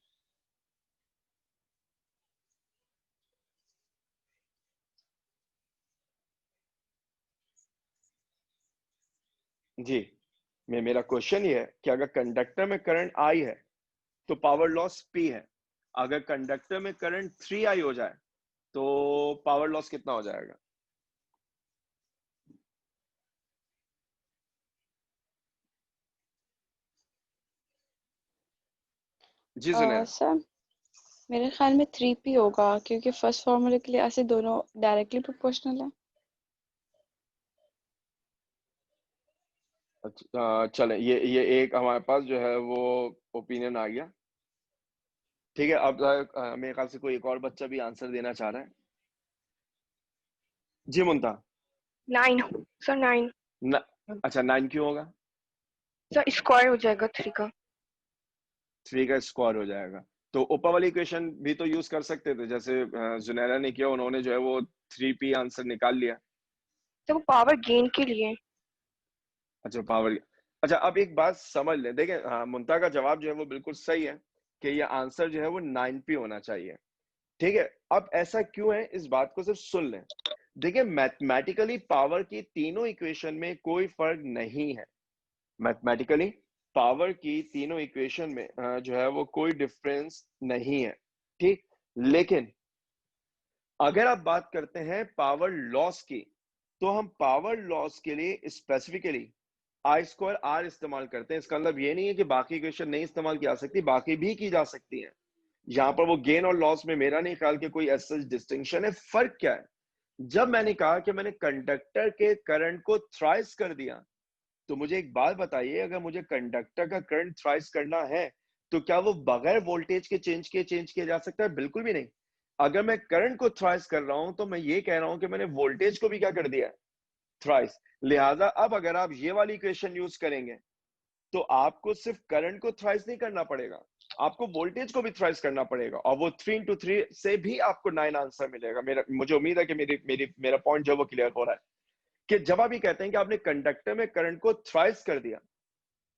जी, मेरा क्वेश्चन ये है कि अगर कंडक्टर में करंट आई है तो पावर लॉस P है। अगर कंडक्टर में करंट 3I हो जाए तो पावर लॉस कितना हो जाएगा? जी सुनैना। सर मेरे ख्याल में 3p होगा, क्योंकि फर्स्ट फॉर्मूले के लिए ऐसे दोनों डायरेक्टली प्रोपोर्शनल है। चले, ये एक हमारे पास जो है वो ओपिनियन आ गया। ठीक है, अब मेरे ख्याल से कोई एक और बच्चा भी आंसर देना चाह रहा है। जी मुंता। 9 सर 9 न, अच्छा 9 क्यों होगा? सर स्क्वायर हो जाएगा 3 का। 3 का स्क्वायर हो जाएगा, तो ऊपर वाली इक्वेशन भी तो यूज कर सकते थे, जैसे जुनैरा ने किया, उन्होंने जो है वो 3p आंसर निकाल लिया। तो वो पावर गेन के लिए। अच्छा पावर। अच्छा, अब एक बात समझ लें, देखें, हाँ, मुंता का जवाब जो है वो बिल्कुल सही है कि ये आंसर जो है वो 9p होना चाहिए। ठीक है, अब ऐसा क्यों है इस बात को सिर्फ सुन लें। देखिए, मैथमेटिकली पावर की तीनों इक्वेशन में कोई फर्क नहीं है। मैथमेटिकली पावर की तीनों इक्वेशन में जो है वो कोई डिफरेंस नहीं है, ठीक। लेकिन अगर आप बात करते हैं पावर लॉस की, तो हम पावर लॉस के लिए स्पेसिफिकली आई स्क्वायर आर इस्तेमाल करते हैं। इसका मतलब ये नहीं है कि बाकी इक्वेशन नहीं इस्तेमाल की जा सकती, बाकी भी की जा सकती है। यहाँ पर वो गेन और लॉस में मेरा नहीं ख्याल कि कोई ऐसा डिस्टिंक्शन है। फर्क क्या है, जब मैंने कहा कि मैंने कंडक्टर के करंट को थ्राइस कर दिया, तो मुझे एक बात बताइए, अगर मुझे कंडक्टर का करंट थ्राइस करना है तो क्या वो बगैर वोल्टेज के चेंज किया जा सकता है? बिल्कुल भी नहीं। अगर मैं करंट को थ्राइस कर रहा हूं तो मैं ये कह रहा हूं कि मैंने वोल्टेज को भी क्या कर दिया, थ्राइस। लिहाजा अब अगर आप ये वाली इक्वेशन यूज करेंगे तो आपको सिर्फ करंट को थ्राइस नहीं करना पड़ेगा, आपको वोल्टेज को भी थ्राइस करना पड़ेगा, और वो 3 into 3 से भी आपको 9 आंसर मिलेगा। मुझे उम्मीद है कि मेरा पॉइंट जो वो क्लियर हो रहा है कि जब आप ये कहते हैं कि आपने कंडक्टर में करंट को थ्राइस कर दिया,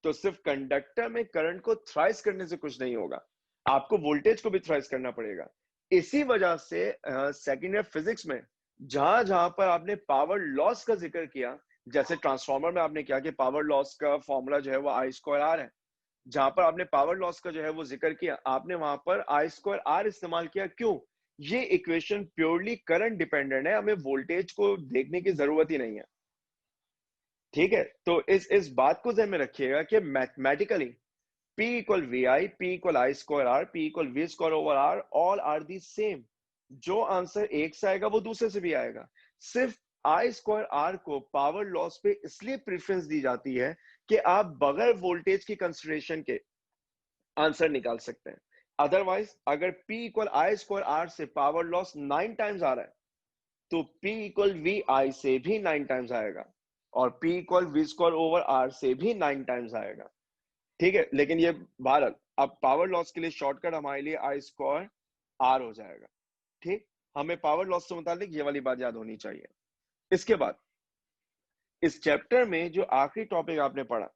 तो सिर्फ कंडक्टर में करंट को थ्राइस करने से कुछ नहीं होगा, आपको वोल्टेज को भी थ्राइस करना पड़ेगा। इसी वजह से सेकेंड ईयर फिजिक्स में जहां जहां पर आपने पावर लॉस का जिक्र किया, जैसे ट्रांसफार्मर में आपने किया कि पावर लॉस का फॉर्मूला जो है वो आई स्क्वायर आर है, जहां पर आपने पावर लॉस का जो है वो जिक्र किया, आपने वहां पर आई स्क्वायर आर इस्तेमाल किया। क्यों? ये इक्वेशन प्योरली करंट डिपेंडेंट है, हमें वोल्टेज को देखने की जरूरत ही नहीं है, ठीक है। तो इस बात को ध्यान में रखिएगा कि mathematically P equal V I, P equal I square R, P equal V square over R, all are the same. जो आंसर एक से आएगा वो दूसरे से भी आएगा। सिर्फ आई स्क्वायर आर को पावर लॉस पे इसलिए प्रेफरेंस दी जाती है कि आप बगैर वोल्टेज की कंसिडरेशन के आंसर निकाल सकते हैं। अदरवाइज अगर P equal I square R से पावर लॉस 9 टाइम्स आ रहा है, तो P इक्वल वी आई से भी 9 टाइम्स आएगा, और P equal V square over R से भी 9 टाइम्स आएगा, ठीक है। लेकिन ये बहरहाल अब पावर लॉस के लिए शॉर्टकट हमारे लिए आई स्क्वायर आर हो जाएगा, ठीक। हमें पावर लॉस से मुतालिक ये वाली बात याद होनी चाहिए। इसके बाद इस चैप्टर में जो आखिरी टॉपिक आपने पढ़ा,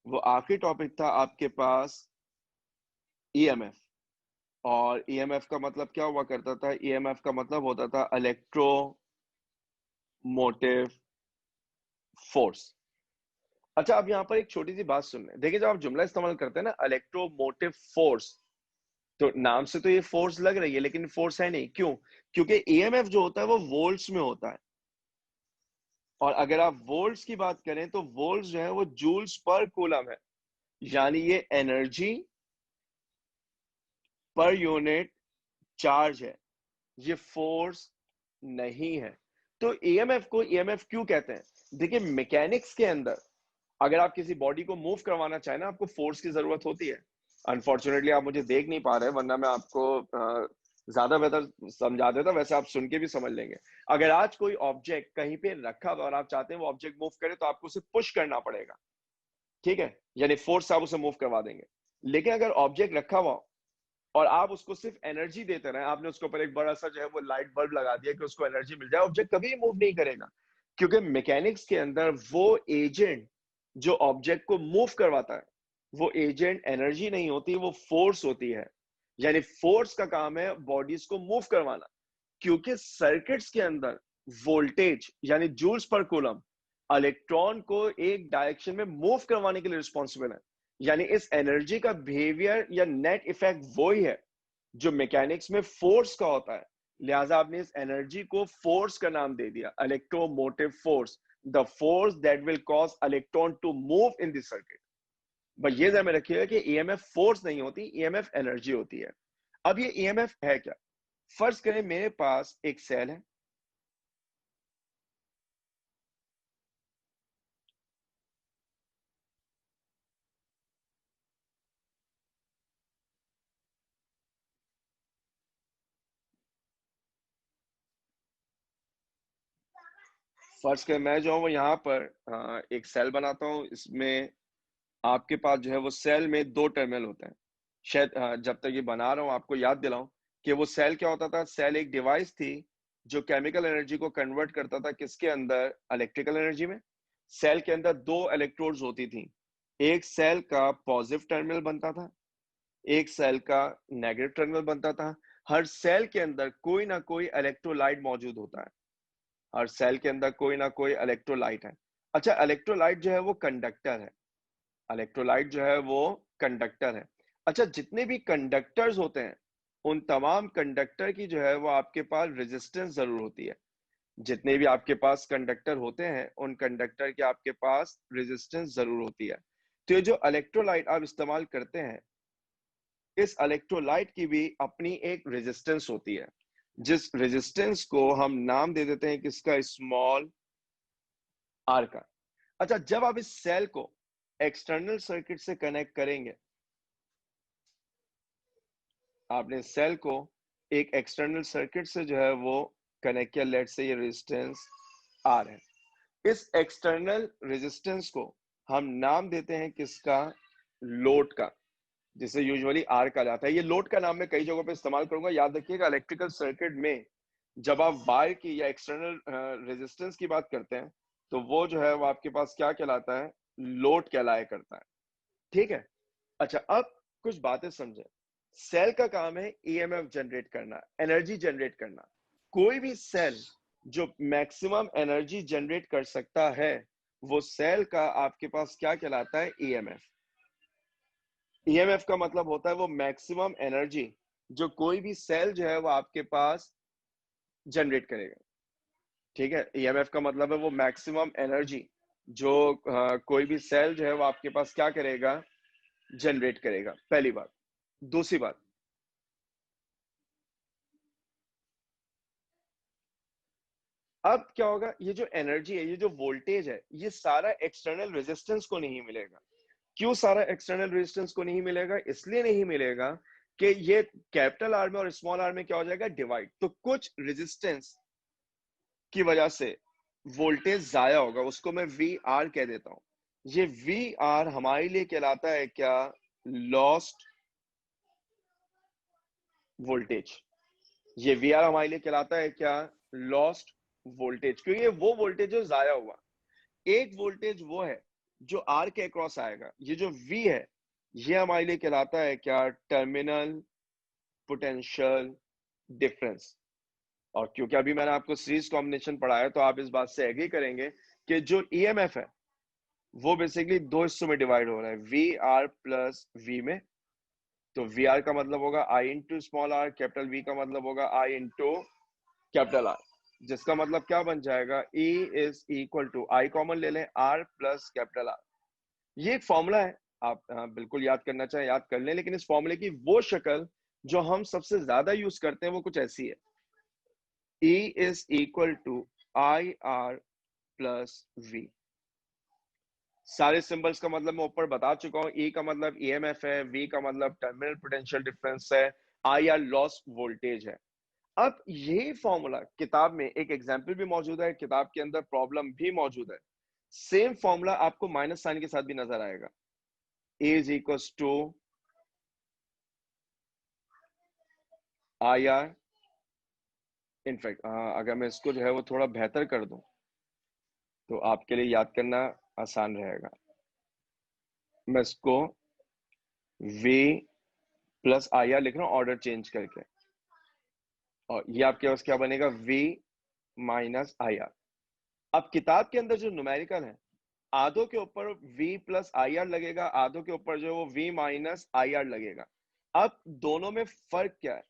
वो आखिरी टॉपिक था आपके पास ईएमएफ। और ईएमएफ का मतलब क्या हुआ करता था? ईएमएफ का मतलब होता था इलेक्ट्रोमोटिव फोर्स। अच्छा, अब यहाँ पर एक छोटी सी बात सुन लें। देखिए, जब आप जुमला इस्तेमाल करते हैं ना इलेक्ट्रोमोटिव फोर्स, तो नाम से तो ये फोर्स लग रही है लेकिन फोर्स है नहीं। क्यों? क्योंकि ईएमएफ जो होता है वो वोल्ट्स में होता है, और अगर आप वोल्ट्स की बात करें तो वोल्ट्स जो है वो जूल्स पर कूलम है, यानी ये एनर्जी पर यूनिट चार्ज है, ये फोर्स नहीं है। तो ईएमएफ को ईएमएफ क्यों कहते हैं? देखिए, मैकेनिक्स के अंदर अगर आप किसी बॉडी को मूव करवाना चाहें ना, आपको फोर्स की जरूरत होती है। अनफॉर्चुनेटली आप मुझे देख नहीं पा रहे, वरना मैं आपको ज्यादा बेहतर समझा देता, वैसे आप सुन के भी समझ लेंगे। अगर आज कोई ऑब्जेक्ट कहीं पे रखा हुआ और आप चाहते हैं वो ऑब्जेक्ट मूव करे, तो आपको उसे पुश करना पड़ेगा, ठीक है, यानी फोर्स से आप उसे मूव करवा देंगे। लेकिन अगर ऑब्जेक्ट रखा हुआ और आप उसको सिर्फ एनर्जी देते रहे, आपने उसके ऊपर एक बड़ा सा जो है वो लाइट बल्ब लगा दिया कि उसको एनर्जी मिल जाए, ऑब्जेक्ट कभी मूव नहीं करेगा। क्योंकि मैकेनिक्स के अंदर वो एजेंट जो ऑब्जेक्ट को मूव करवाता है, वो एजेंट एनर्जी नहीं होती, वो फोर्स होती है। यानी फोर्स का काम है बॉडीज को मूव करवाना, क्योंकि सर्किट्स के अंदर वोल्टेज यानी जूल्स पर कूलम इलेक्ट्रॉन को एक डायरेक्शन में मूव करवाने के लिए रिस्पॉन्सिबल है। यानी इस एनर्जी का बिहेवियर या नेट इफेक्ट वो ही है जो मैकेनिक्स में फोर्स का होता है। लिहाजा आपने इस एनर्जी को फोर्स का नाम दे दिया, electromotive force, the force that will cause electron to move in this circuit. बस ये ध्यान में रखिएगा कि ईएमएफ फोर्स नहीं होती, ईएमएफ एनर्जी होती है। अब ये ईएमएफ है क्या? फर्ज करें मेरे पास एक सेल है, फर्ज करें मैं जो हूँ वो यहाँ पर एक सेल बनाता हूँ, इसमें आपके पास जो है वो सेल में 2 टर्मिनल होते हैं। शायद जब तक ये बना रहा हूँ आपको याद दिलाऊं कि वो सेल क्या होता था। सेल एक डिवाइस थी जो केमिकल एनर्जी को कन्वर्ट करता था किसके अंदर? इलेक्ट्रिकल एनर्जी में। सेल के अंदर 2 इलेक्ट्रोड्स होती थी, एक सेल का पॉजिटिव टर्मिनल बनता था, एक सेल का नेगेटिव टर्मिनल बनता था। हर सेल के अंदर कोई ना कोई इलेक्ट्रोलाइट मौजूद होता है, हर सेल के अंदर कोई ना कोई इलेक्ट्रोलाइट है। अच्छा, इलेक्ट्रोलाइट जो है वो कंडक्टर है, इलेक्ट्रोलाइट जो है वो कंडक्टर है। अच्छा, जितने भी कंडक्टर्स होते हैं उन तमाम कंडक्टर की जो है वो आपके पास रेजिस्टेंस जरूर होती है। जितने भी आपके पास कंडक्टर होते हैं उन कंडक्टर की आपके पास रेजिस्टेंस जरूर होती है। तो ये जो इलेक्ट्रोलाइट आप इस्तेमाल करते हैं, इस इलेक्ट्रोलाइट की भी अपनी एक रेजिस्टेंस होती है, जिस रेजिस्टेंस को हम नाम दे देते हैं किसका, स्मॉल आर का। अच्छा, जब आप इस सेल को एक्सटर्नल सर्किट से कनेक्ट करेंगे, आपने सेल को एक एक्सटर्नल सर्किट से जो है वो कनेक्ट किया, लेट से ये रेजिस्टेंस आर है। इस एक्सटर्नल रेजिस्टेंस को हम नाम देते हैं किसका, लोड का, जिसे यूजुअली आर कहा जाता है। ये लोड का नाम मैं कई जगहों पे इस्तेमाल करूंगा, याद रखिएगा। इलेक्ट्रिकल सर्किट में जब आप वायर की या एक्सटर्नल रेजिस्टेंस की बात करते हैं तो वो जो है वो आपके पास क्या कहलाता है, लोड कहलाया करता है। ठीक है। अच्छा, अब कुछ बातें समझे। सेल का काम है ईएमएफ जनरेट करना, एनर्जी जनरेट करना। कोई भी सेल जो मैक्सिमम एनर्जी जनरेट कर सकता है वो सेल का आपके पास क्या कहलाता है, ईएमएफ। ईएमएफ का मतलब होता है वो मैक्सिमम एनर्जी जो कोई भी सेल जो है वो आपके पास जनरेट करेगा। ठीक है, ईएमएफ का मतलब है वो मैक्सिमम एनर्जी जो कोई भी सेल जो है वो आपके पास क्या करेगा, जनरेट करेगा। पहली बात। दूसरी बात, अब क्या होगा, ये जो एनर्जी है, ये जो वोल्टेज है, ये सारा एक्सटर्नल रेजिस्टेंस को नहीं मिलेगा। क्यों सारा एक्सटर्नल रेजिस्टेंस को नहीं मिलेगा? इसलिए नहीं मिलेगा कि ये कैपिटल आर में और स्मॉल आर में क्या हो जाएगा, डिवाइड। तो कुछ रेजिस्टेंस की वजह से वोल्टेज जाया होगा, उसको मैं वी आर कह देता हूं। ये वी आर हमारे लिए कहलाता है क्या, लॉस्ट वोल्टेज। ये वी आर हमारे लिए कहलाता है क्या, लॉस्ट वोल्टेज, क्योंकि ये वो वोल्टेज जो जाया हुआ। एक वोल्टेज वो है जो आर के अक्रॉस आएगा। ये जो वी है ये हमारे लिए कहलाता है क्या, टर्मिनल पोटेंशियल डिफरेंस। और क्योंकि अभी मैंने आपको सीरीज कॉम्बिनेशन पढ़ाया तो आप इस बात से एग्री करेंगे कि जो ईएमएफ है वो बेसिकली दो हिस्सों में डिवाइड हो रहा है, वी आर प्लस वी में। तो वी आर का मतलब होगा I into small R, capital V का मतलब होगा आई इंटू कैपिटल आर, जिसका मतलब क्या बन जाएगा, E is equal to, I common ले लें, R प्लस कैपिटल आर। ये एक फॉर्मूला है, आप बिल्कुल याद करना चाहें याद कर लें, लेकिन इस फॉर्मूले की वो शक्ल जो हम सबसे ज्यादा यूज करते हैं वो कुछ ऐसी है, E is equal to I R plus V. सारे सिंबल्स का मतलब मैं ऊपर बता चुका हूं। E का मतलब ईएमएफ है, V का मतलब टर्मिनल पोटेंशियल डिफरेंस है, IR लॉस्ट वोल्टेज है। अब यही फॉर्मूला किताब में एक एग्जाम्पल भी मौजूद है, किताब के अंदर प्रॉब्लम भी मौजूद है। सेम फॉर्मूला आपको माइनस साइन के साथ भी नजर आएगा। A is equal to I R. In fact अगर मैं इसको जो है वो थोड़ा बेहतर कर दूं तो आपके लिए याद करना आसान रहेगा। मैं इसको V प्लस आई आर लिख रहा हूं ऑर्डर चेंज करके, और ये आपके पास क्या बनेगा, V माइनस आई आर। अब किताब के अंदर जो न्यूमेरिकल है, आधों के ऊपर V प्लस आई आर लगेगा, आधों के ऊपर जो है वो V माइनस आई आर लगेगा। अब दोनों में फर्क क्या है,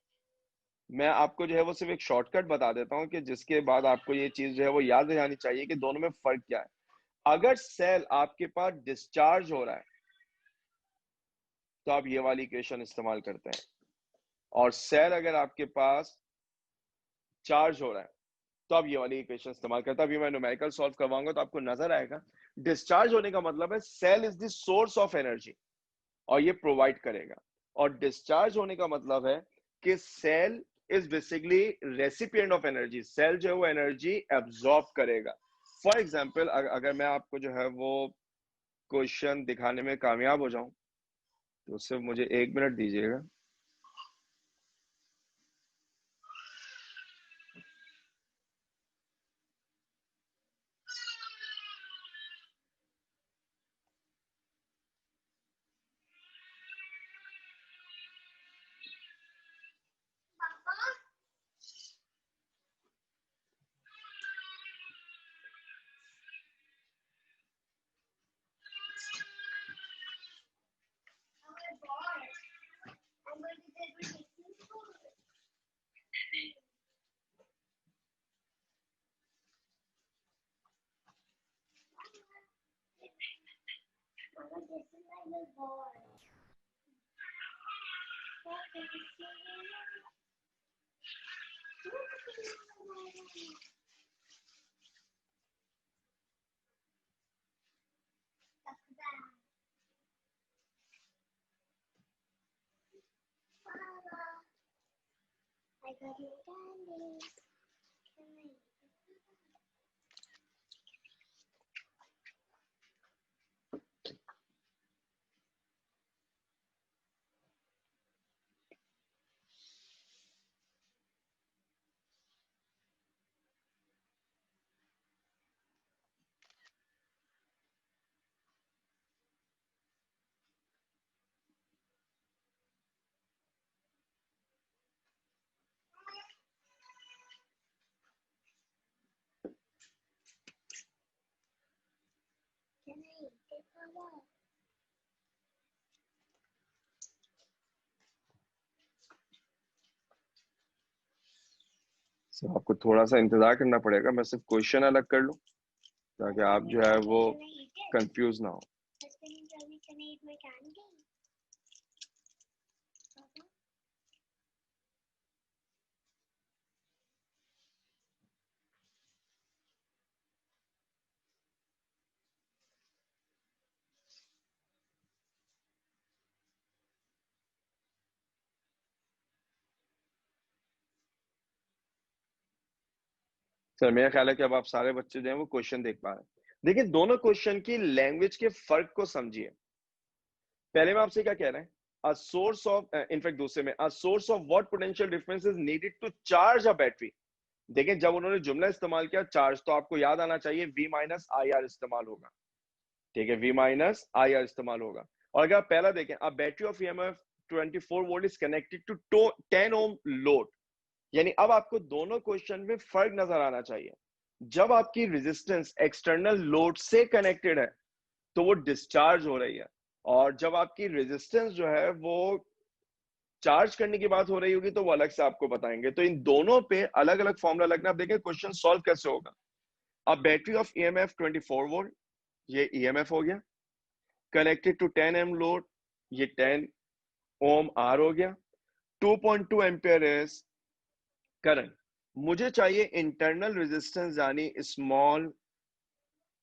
मैं आपको जो है वो सिर्फ एक शॉर्टकट बता देता हूं कि जिसके बाद आपको ये चीज जो है वो याद रहनी चाहिए कि दोनों में फर्क क्या है। अगर सेल आपके पास डिस्चार्ज हो रहा है तो आप ये वाली इक्वेशन इस्तेमाल करते हैं, और सेल अगर आपके पास चार्ज हो रहा है तो आप ये वाली इक्वेशन इस्तेमाल करते हैं। अभी मैं न्यूमेरिकल सॉल्व करवाऊंगा तो आपको नजर आएगा। डिस्चार्ज होने का मतलब है cell is the source of energy और ये प्रोवाइड करेगा, और डिस्चार्ज होने का मतलब है कि cell is basically recipient of energy. Cell जो है वो एनर्जी एब्जॉर्ब करेगा। फॉर एग्जाम्पल, अगर मैं आपको जो है वो क्वेश्चन दिखाने में कामयाब हो जाऊं तो सिर्फ मुझे 1 मिनट दीजिएगा। So, आपको थोड़ा सा इंतजार करना पड़ेगा, मैं सिर्फ क्वेश्चन अलग कर लूं ताकि आप जो है वो कंफ्यूज ना हो। सर मेरा ख्याल है कि अब आप सारे बच्चे जो हैं वो क्वेश्चन देख पा रहे हैं। देखिए दोनों क्वेश्चन की लैंग्वेज के फर्क को समझिए। पहले में आपसे क्या कह रहे हैं, a source of इनफैक्ट दूसरे में a source of what potential difference is needed to charge a battery। देखिए जब उन्होंने जुमला इस्तेमाल किया चार्ज, तो आपको याद आना चाहिए V माइनस आई आर इस्तेमाल होगा, ठीक है, V माइनस आई आर इस्तेमाल होगा। और अगर आप पहला देखें, a battery of EMF 24 volt is connected to 10 ohm load, यानी अब आपको दोनों क्वेश्चन में फर्क नजर आना चाहिए। जब आपकी रेजिस्टेंस एक्सटर्नल लोड से कनेक्टेड है तो वो डिस्चार्ज हो रही है, और जब आपकी रेजिस्टेंस जो है वो चार्ज करने की बात हो रही होगी तो वो अलग से आपको बताएंगे। तो इन दोनों पे अलग अलग फॉर्मूला लगना। आप देखें क्वेश्चन सॉल्व कैसे होगा। अब बैटरी ऑफ EMF 24 वोल्ट, ये EMF हो गया, कनेक्टेड टू 10 एम लोड, ये 10 ओम आर हो गया, 2.2 एम्पियर इज करंट। मुझे चाहिए इंटरनल रेजिस्टेंस यानी स्मॉल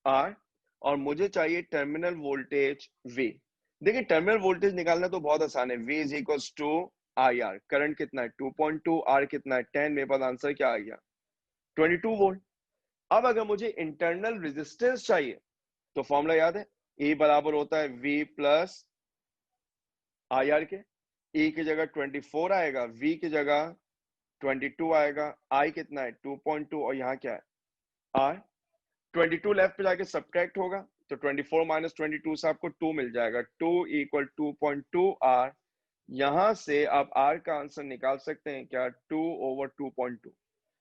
आर, और मुझे चाहिए टर्मिनल वोल्टेज V। देखिए टर्मिनल वोल्टेज निकालना तो बहुत आसान है, V is equal to I R. Current कितना है 2.2, आर कितना है 10, मेरे पास आंसर क्या आ गया 22 वोल्ट। अब अगर मुझे इंटरनल रेजिस्टेंस चाहिए तो फॉर्मूला याद है, E बराबर होता है V प्लस आई आर के। E की जगह 24 आएगा, V की जगह 22 आएगा, I कितना है 2.2 और यहाँ क्या है R। 22 लेफ्ट पे जाके सब्ट्रैक्ट होगा तो 24 माइनस 22 से आपको 2 मिल जाएगा, 2 इक्वल 2.2 R। यहां से आप R का आंसर निकाल सकते हैं क्या 2 ओवर 2.2।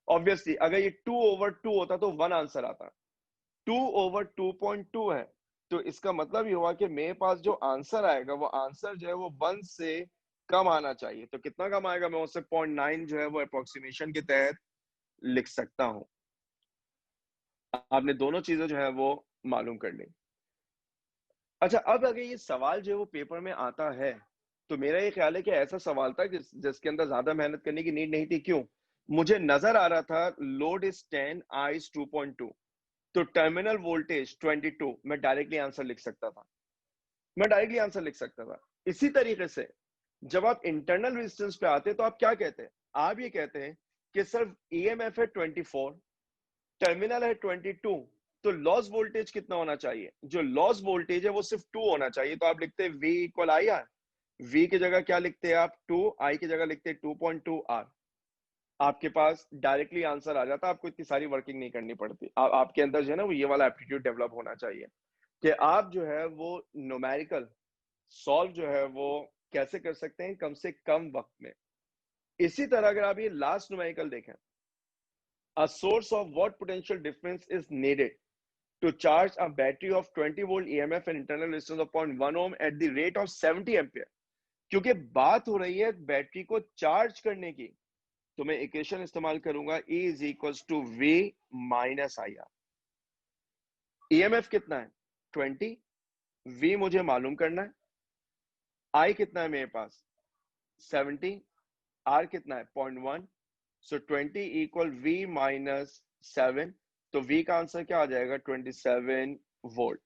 ऑब्वियसली अगर ये 2 ओवर 2 होता तो 1 आंसर आता, 2 ओवर 2.2 है तो इसका मतलब ये हुआ कि मेरे पास जो आंसर आएगा वो आंसर जो है वो 1 से कम आना चाहिए। तो कितना कम आएगा, मैं उससे 0.9 जो है वो अप्रोक्सीमेशन के तहत लिख सकता हूं। आपने दोनों चीजें जो है वो मालूम कर ली। अच्छा अब अगर ये सवाल जो है वो पेपर में आता है तो मेरा ये ख्याल है कि ऐसा सवाल था जिसके अंदर ज्यादा मेहनत करने की नीड नहीं थी। क्यों, मुझे नजर आ रहा था लोड इज 10, आई इज 2.2, तो टर्मिनल वोल्टेज 22, मैं डायरेक्टली आंसर लिख सकता था, मैं डायरेक्टली आंसर लिख सकता था। इसी तरीके से जब आप इंटरनल रेजिस्टेंस पे आते हैं तो आप क्या कहते हैं, आप ये कहते हैं कि सिर्फ EMF है 24, टर्मिनल है 22, तो लॉस वोल्टेज कितना होना चाहिए, जो लॉस वोल्टेज है वो सिर्फ 2 होना चाहिए। तो आप लिखते हैं V equal I R, V की जगह क्या लिखते हैं आप 2, I की जगह लिखते हैं 2.2 R। आपके पास डायरेक्टली आंसर आ जाता, आपको इतनी सारी वर्किंग नहीं करनी पड़ती। आपके अंदर जो है ना वो ये वाला एप्टीट्यूड डेवलप होना चाहिए कि आप जो है वो न्यूमेरिकल सॉल्व जो है वो कैसे कर सकते हैं कम से कम वक्त में। इसी तरह अगर आप ये लास्ट न्यूमेरिकल देखें, a source of what potential difference is needed to charge a battery of 20 volt EMF and internal resistance of 0.1 ohm at the rate of 70 ampere। क्योंकि बात हो रही है बैटरी को चार्ज करने की, तो मैं इक्वेशन इस्तेमाल करूंगा E is equals to V minus IR। EMF कितना है 20, V मुझे मालूम करना है, I कितना है मेरे पास 70, R कितना है 0.1, सो 20 इक्वल V माइनस 7, तो V का आंसर क्या आ जाएगा 27 वोल्ट।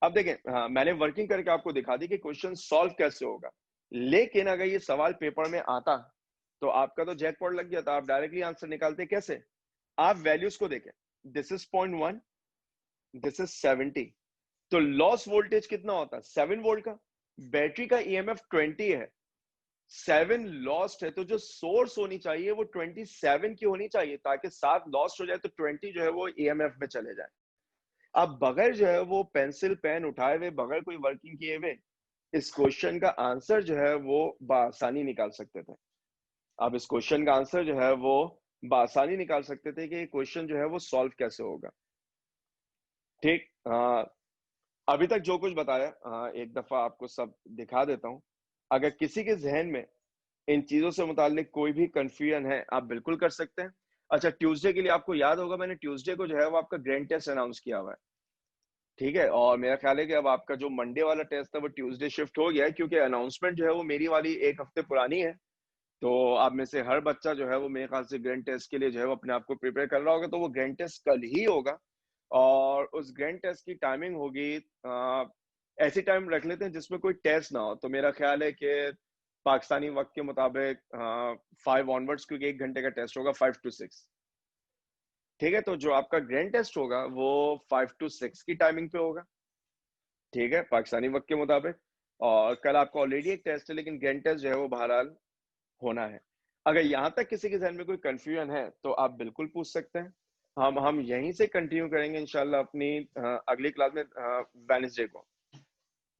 अब देखें, हाँ मैंने वर्किंग करके आपको दिखा दी कि क्वेश्चन सॉल्व कैसे होगा, लेकिन अगर ये सवाल पेपर में आता तो आपका तो जैकपॉट लग गया था, आप डायरेक्टली आंसर निकालते कैसे? आप वैल्यूज को देखें, दिस इज 0.1, दिस इज 70, तो लॉस वोल्टेज कितना होता है 7 वोल्ट का, बैटरी का ईएमएफ 20 है, 7 लॉस्ट है, तो जो सोर्स होनी चाहिए वो 27 की होनी चाहिए, ताकि 7 लॉस्ट हो जाए तो 20 जो है वो ईएमएफ में चले जाए। अब बगैर जो है वो पेंसिल पेन उठाए हुए, बगैर कोई वर्किंग किए हुए, इस क्वेश्चन का आंसर जो है वो बआसानी निकाल सकते थे। अब इस क्वेश्चन का आंसर जो है वो बआसानी निकाल सकते थे कि क्वेश्चन जो है वो सॉल्व कैसे होगा। ठीक, अभी तक जो कुछ बताया एक दफा आपको सब दिखा देता हूं। अगर किसी के जहन में इन चीजों से मुताल्लिक कोई भी कंफ्यूजन है, आप बिल्कुल कर सकते हैं। अच्छा, ट्यूसडे के लिए आपको याद होगा मैंने ट्यूसडे को जो है वो आपका ग्रैंड टेस्ट अनाउंस किया हुआ है, ठीक है, और मेरा ख्याल है कि अब आपका जो मंडे वाला टेस्ट था वो ट्यूसडे शिफ्ट हो गया है, क्योंकि अनाउंसमेंट जो है वो मेरी वाली 1 हफ्ते पुरानी है। तो आप में से हर बच्चा जो है वो मेरे ख्याल से ग्रैंड टेस्ट के लिए जो है वो अपने आप को प्रिपेयर कर रहा होगा, तो वो ग्रैंड टेस्ट कल ही होगा, और उस ग्रैंड टेस्ट की टाइमिंग होगी ऐसी टाइम रख लेते हैं जिसमें कोई टेस्ट ना हो। तो मेरा ख्याल है कि पाकिस्तानी वक्त के मुताबिक 5 ऑनवर्ड्स, क्योंकि 1 घंटे का टेस्ट होगा 5 to 6, ठीक है। तो जो आपका ग्रैंड टेस्ट होगा वो 5 to 6 की टाइमिंग पे होगा, ठीक है, पाकिस्तानी वक्त के मुताबिक। और कल आपका ऑलरेडी एक टेस्ट है, लेकिन ग्रैंड टेस्ट जो है वो बहरहाल होना है। अगर यहाँ तक किसी के जहन में कोई कंफ्यूजन है तो आप बिल्कुल पूछ सकते हैं। हम यहीं से कंटिन्यू करेंगे इंशाल्लाह अपनी अगली क्लास में वेडनेसडे को,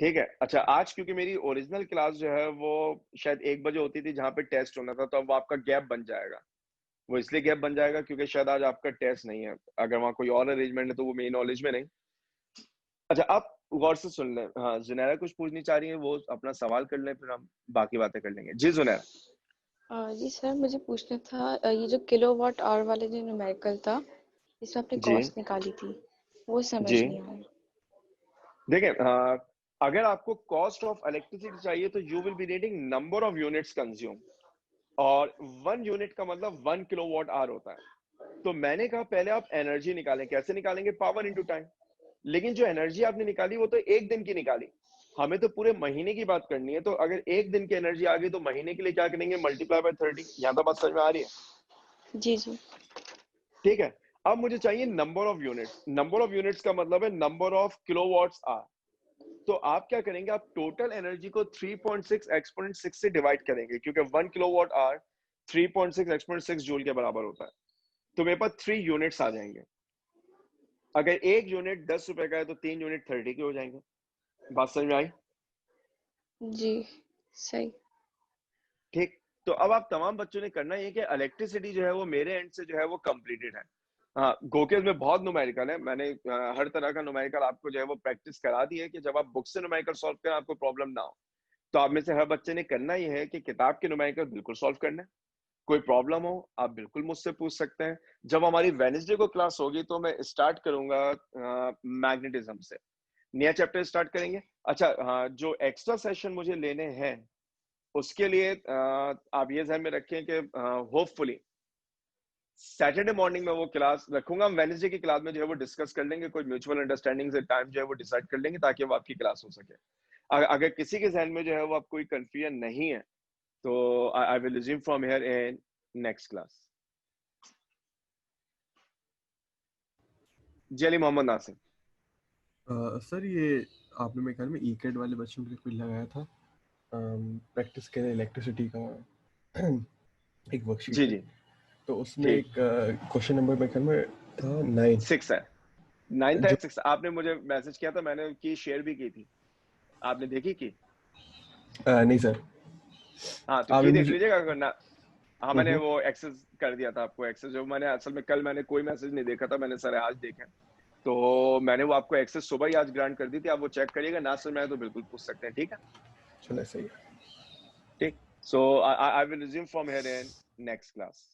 ठीक है। अच्छा, आज क्योंकि मेरी ओरिजिनल क्लास जो है वो शायद 1 बजे होती थी जहाँ पे टेस्ट होना था, तो अब आपका गैप बन जाएगा। वो इसलिए गैप बन जाएगा क्योंकि शायद आज आपका टेस्ट नहीं है, अगर वहाँ कोई और अरेंजमेंट है तो वो मेरी नॉलेज में नहीं। अच्छा, आप गौर से सुन लें। हाँ, जुनैरा कुछ पूछनी चाह रही है, वो अपना सवाल कर लें, फिर हम बाकी बातें कर लेंगे। जी जुनैरा। जी सर, मुझे पूछना था ये जो किलोवाट आवर वाले जो न्यूमेरिकल था, इसमें आपने जी कॉस्ट निकाली थी, वो समझ जी, नहीं आया। देखिए, अगर आपको कॉस्ट ऑफ इलेक्ट्रिसिटी चाहिए तो you will be needing number of units consume, और 1 यूनिट का मतलब 1 किलोवाट आवर होता है। तो मैंने कहा पहले आप एनर्जी निकालें, कैसे निकालेंगे? Power into time. लेकिन जो एनर्जी आपने निकाली वो तो 1 दिन की निकाली, हमें तो पूरे महीने की बात करनी है। तो अगर 1 दिन की एनर्जी आ गई तो महीने के लिए क्या करेंगे? Multiply by 30। यहाँ तो बात समझ में आ रही है? जी जी। ठीक है। अब मुझे चाहिए number of units. Number of units का मतलब है नंबर ऑफ किलोवाट्स आवर। तो आप क्या करेंगे? आप टोटल एनर्जी को 3.6 एक्सपोनेंट 6 से डिवाइड करेंगे, क्योंकि 1 किलोवाट आवर 3.6 एक्सपोनेंट 6 जूल के बराबर होता है। तो मेरे पास 3 यूनिट्स आ जाएंगे। अगर 1 यूनिट 10 रुपए का है तो 3 यूनिट 30 के हो जाएंगे। बात समझ में आई? जी सही। ठीक। तो अब आप तमाम बच्चों ने करना ये कि इलेक्ट्रिसिटी जो है वो मेरे एंड से जो है वो कंप्लीटेड है। हाँ, गोकेज में बहुत न्यूमेरिकल है, मैंने हर तरह का न्यूमेरिकल आपको जो है वो प्रैक्टिस करा दी है कि जब आप बुक से न्यूमेरिकल सॉल्व करें आपको प्रॉब्लम ना हो। तो आप में से हर बच्चे ने करना ही है कि किताब के न्यूमेरिकल बिल्कुल सॉल्व करना है। कोई प्रॉब्लम हो आप बिल्कुल मुझसे पूछ सकते हैं। जब हमारी वेडनेसडे को क्लास होगी तो मैं स्टार्ट करूंगा मैग्नेटिज्म से, नया चैप्टर स्टार्ट करेंगे। अच्छा हाँ, जो एक्स्ट्रा सेशन मुझे लेने हैं उसके लिए आप ये ध्यान में रखें कि होपफुली सैटरडे मॉर्निंग में वो क्लास रखूंगा। हम वेडनेसडे की क्लास में जो है वो डिस्कस कर लेंगे, कोई म्यूचुअल अंडरस्टैंडिंग से टाइम जो है वो डिसाइड कर लेंगे ताकि वो आपकी क्लास हो सके। अगर किसी के जहन में जो है वो आप कोई कंफ्यूजन नहीं है तो I will resume from here in next class. जी अली मोहम्मद नासिर। सर ये आपने मेरे ख्याल में ईकेड वाले बच्चों के लिए कुछ लगाया था प्रैक्टिस के लिए इलेक्ट्रिसिटी का एक वर्कशीट जी है, जी तो उसमें ठीक। एक क्वेश्चन नंबर मेरे ख्याल में था 9 6 है, 9 था जो 6। आपने मुझे मैसेज किया था, मैंने की शेयर भी की थी, आपने देखी की? नहीं सर, हाँ तो आपने की देख मुझे लीजिएगा अगर ना। हाँ मैंने वो एक्सेस कर दिया था आपको। एक्सेस जो मैंने असल में कल मैंने कोई मैसेज नहीं देखा था, मैंने सर आज देखा, तो मैंने वो आपको एक्सेस सुबह ही आज ग्रांट कर दी थी। आप वो चेक करिएगा, ना समझ में आए तो बिल्कुल पूछ सकते हैं, ठीक है? चलो सही है। ठीक। So I will resume from here in next class.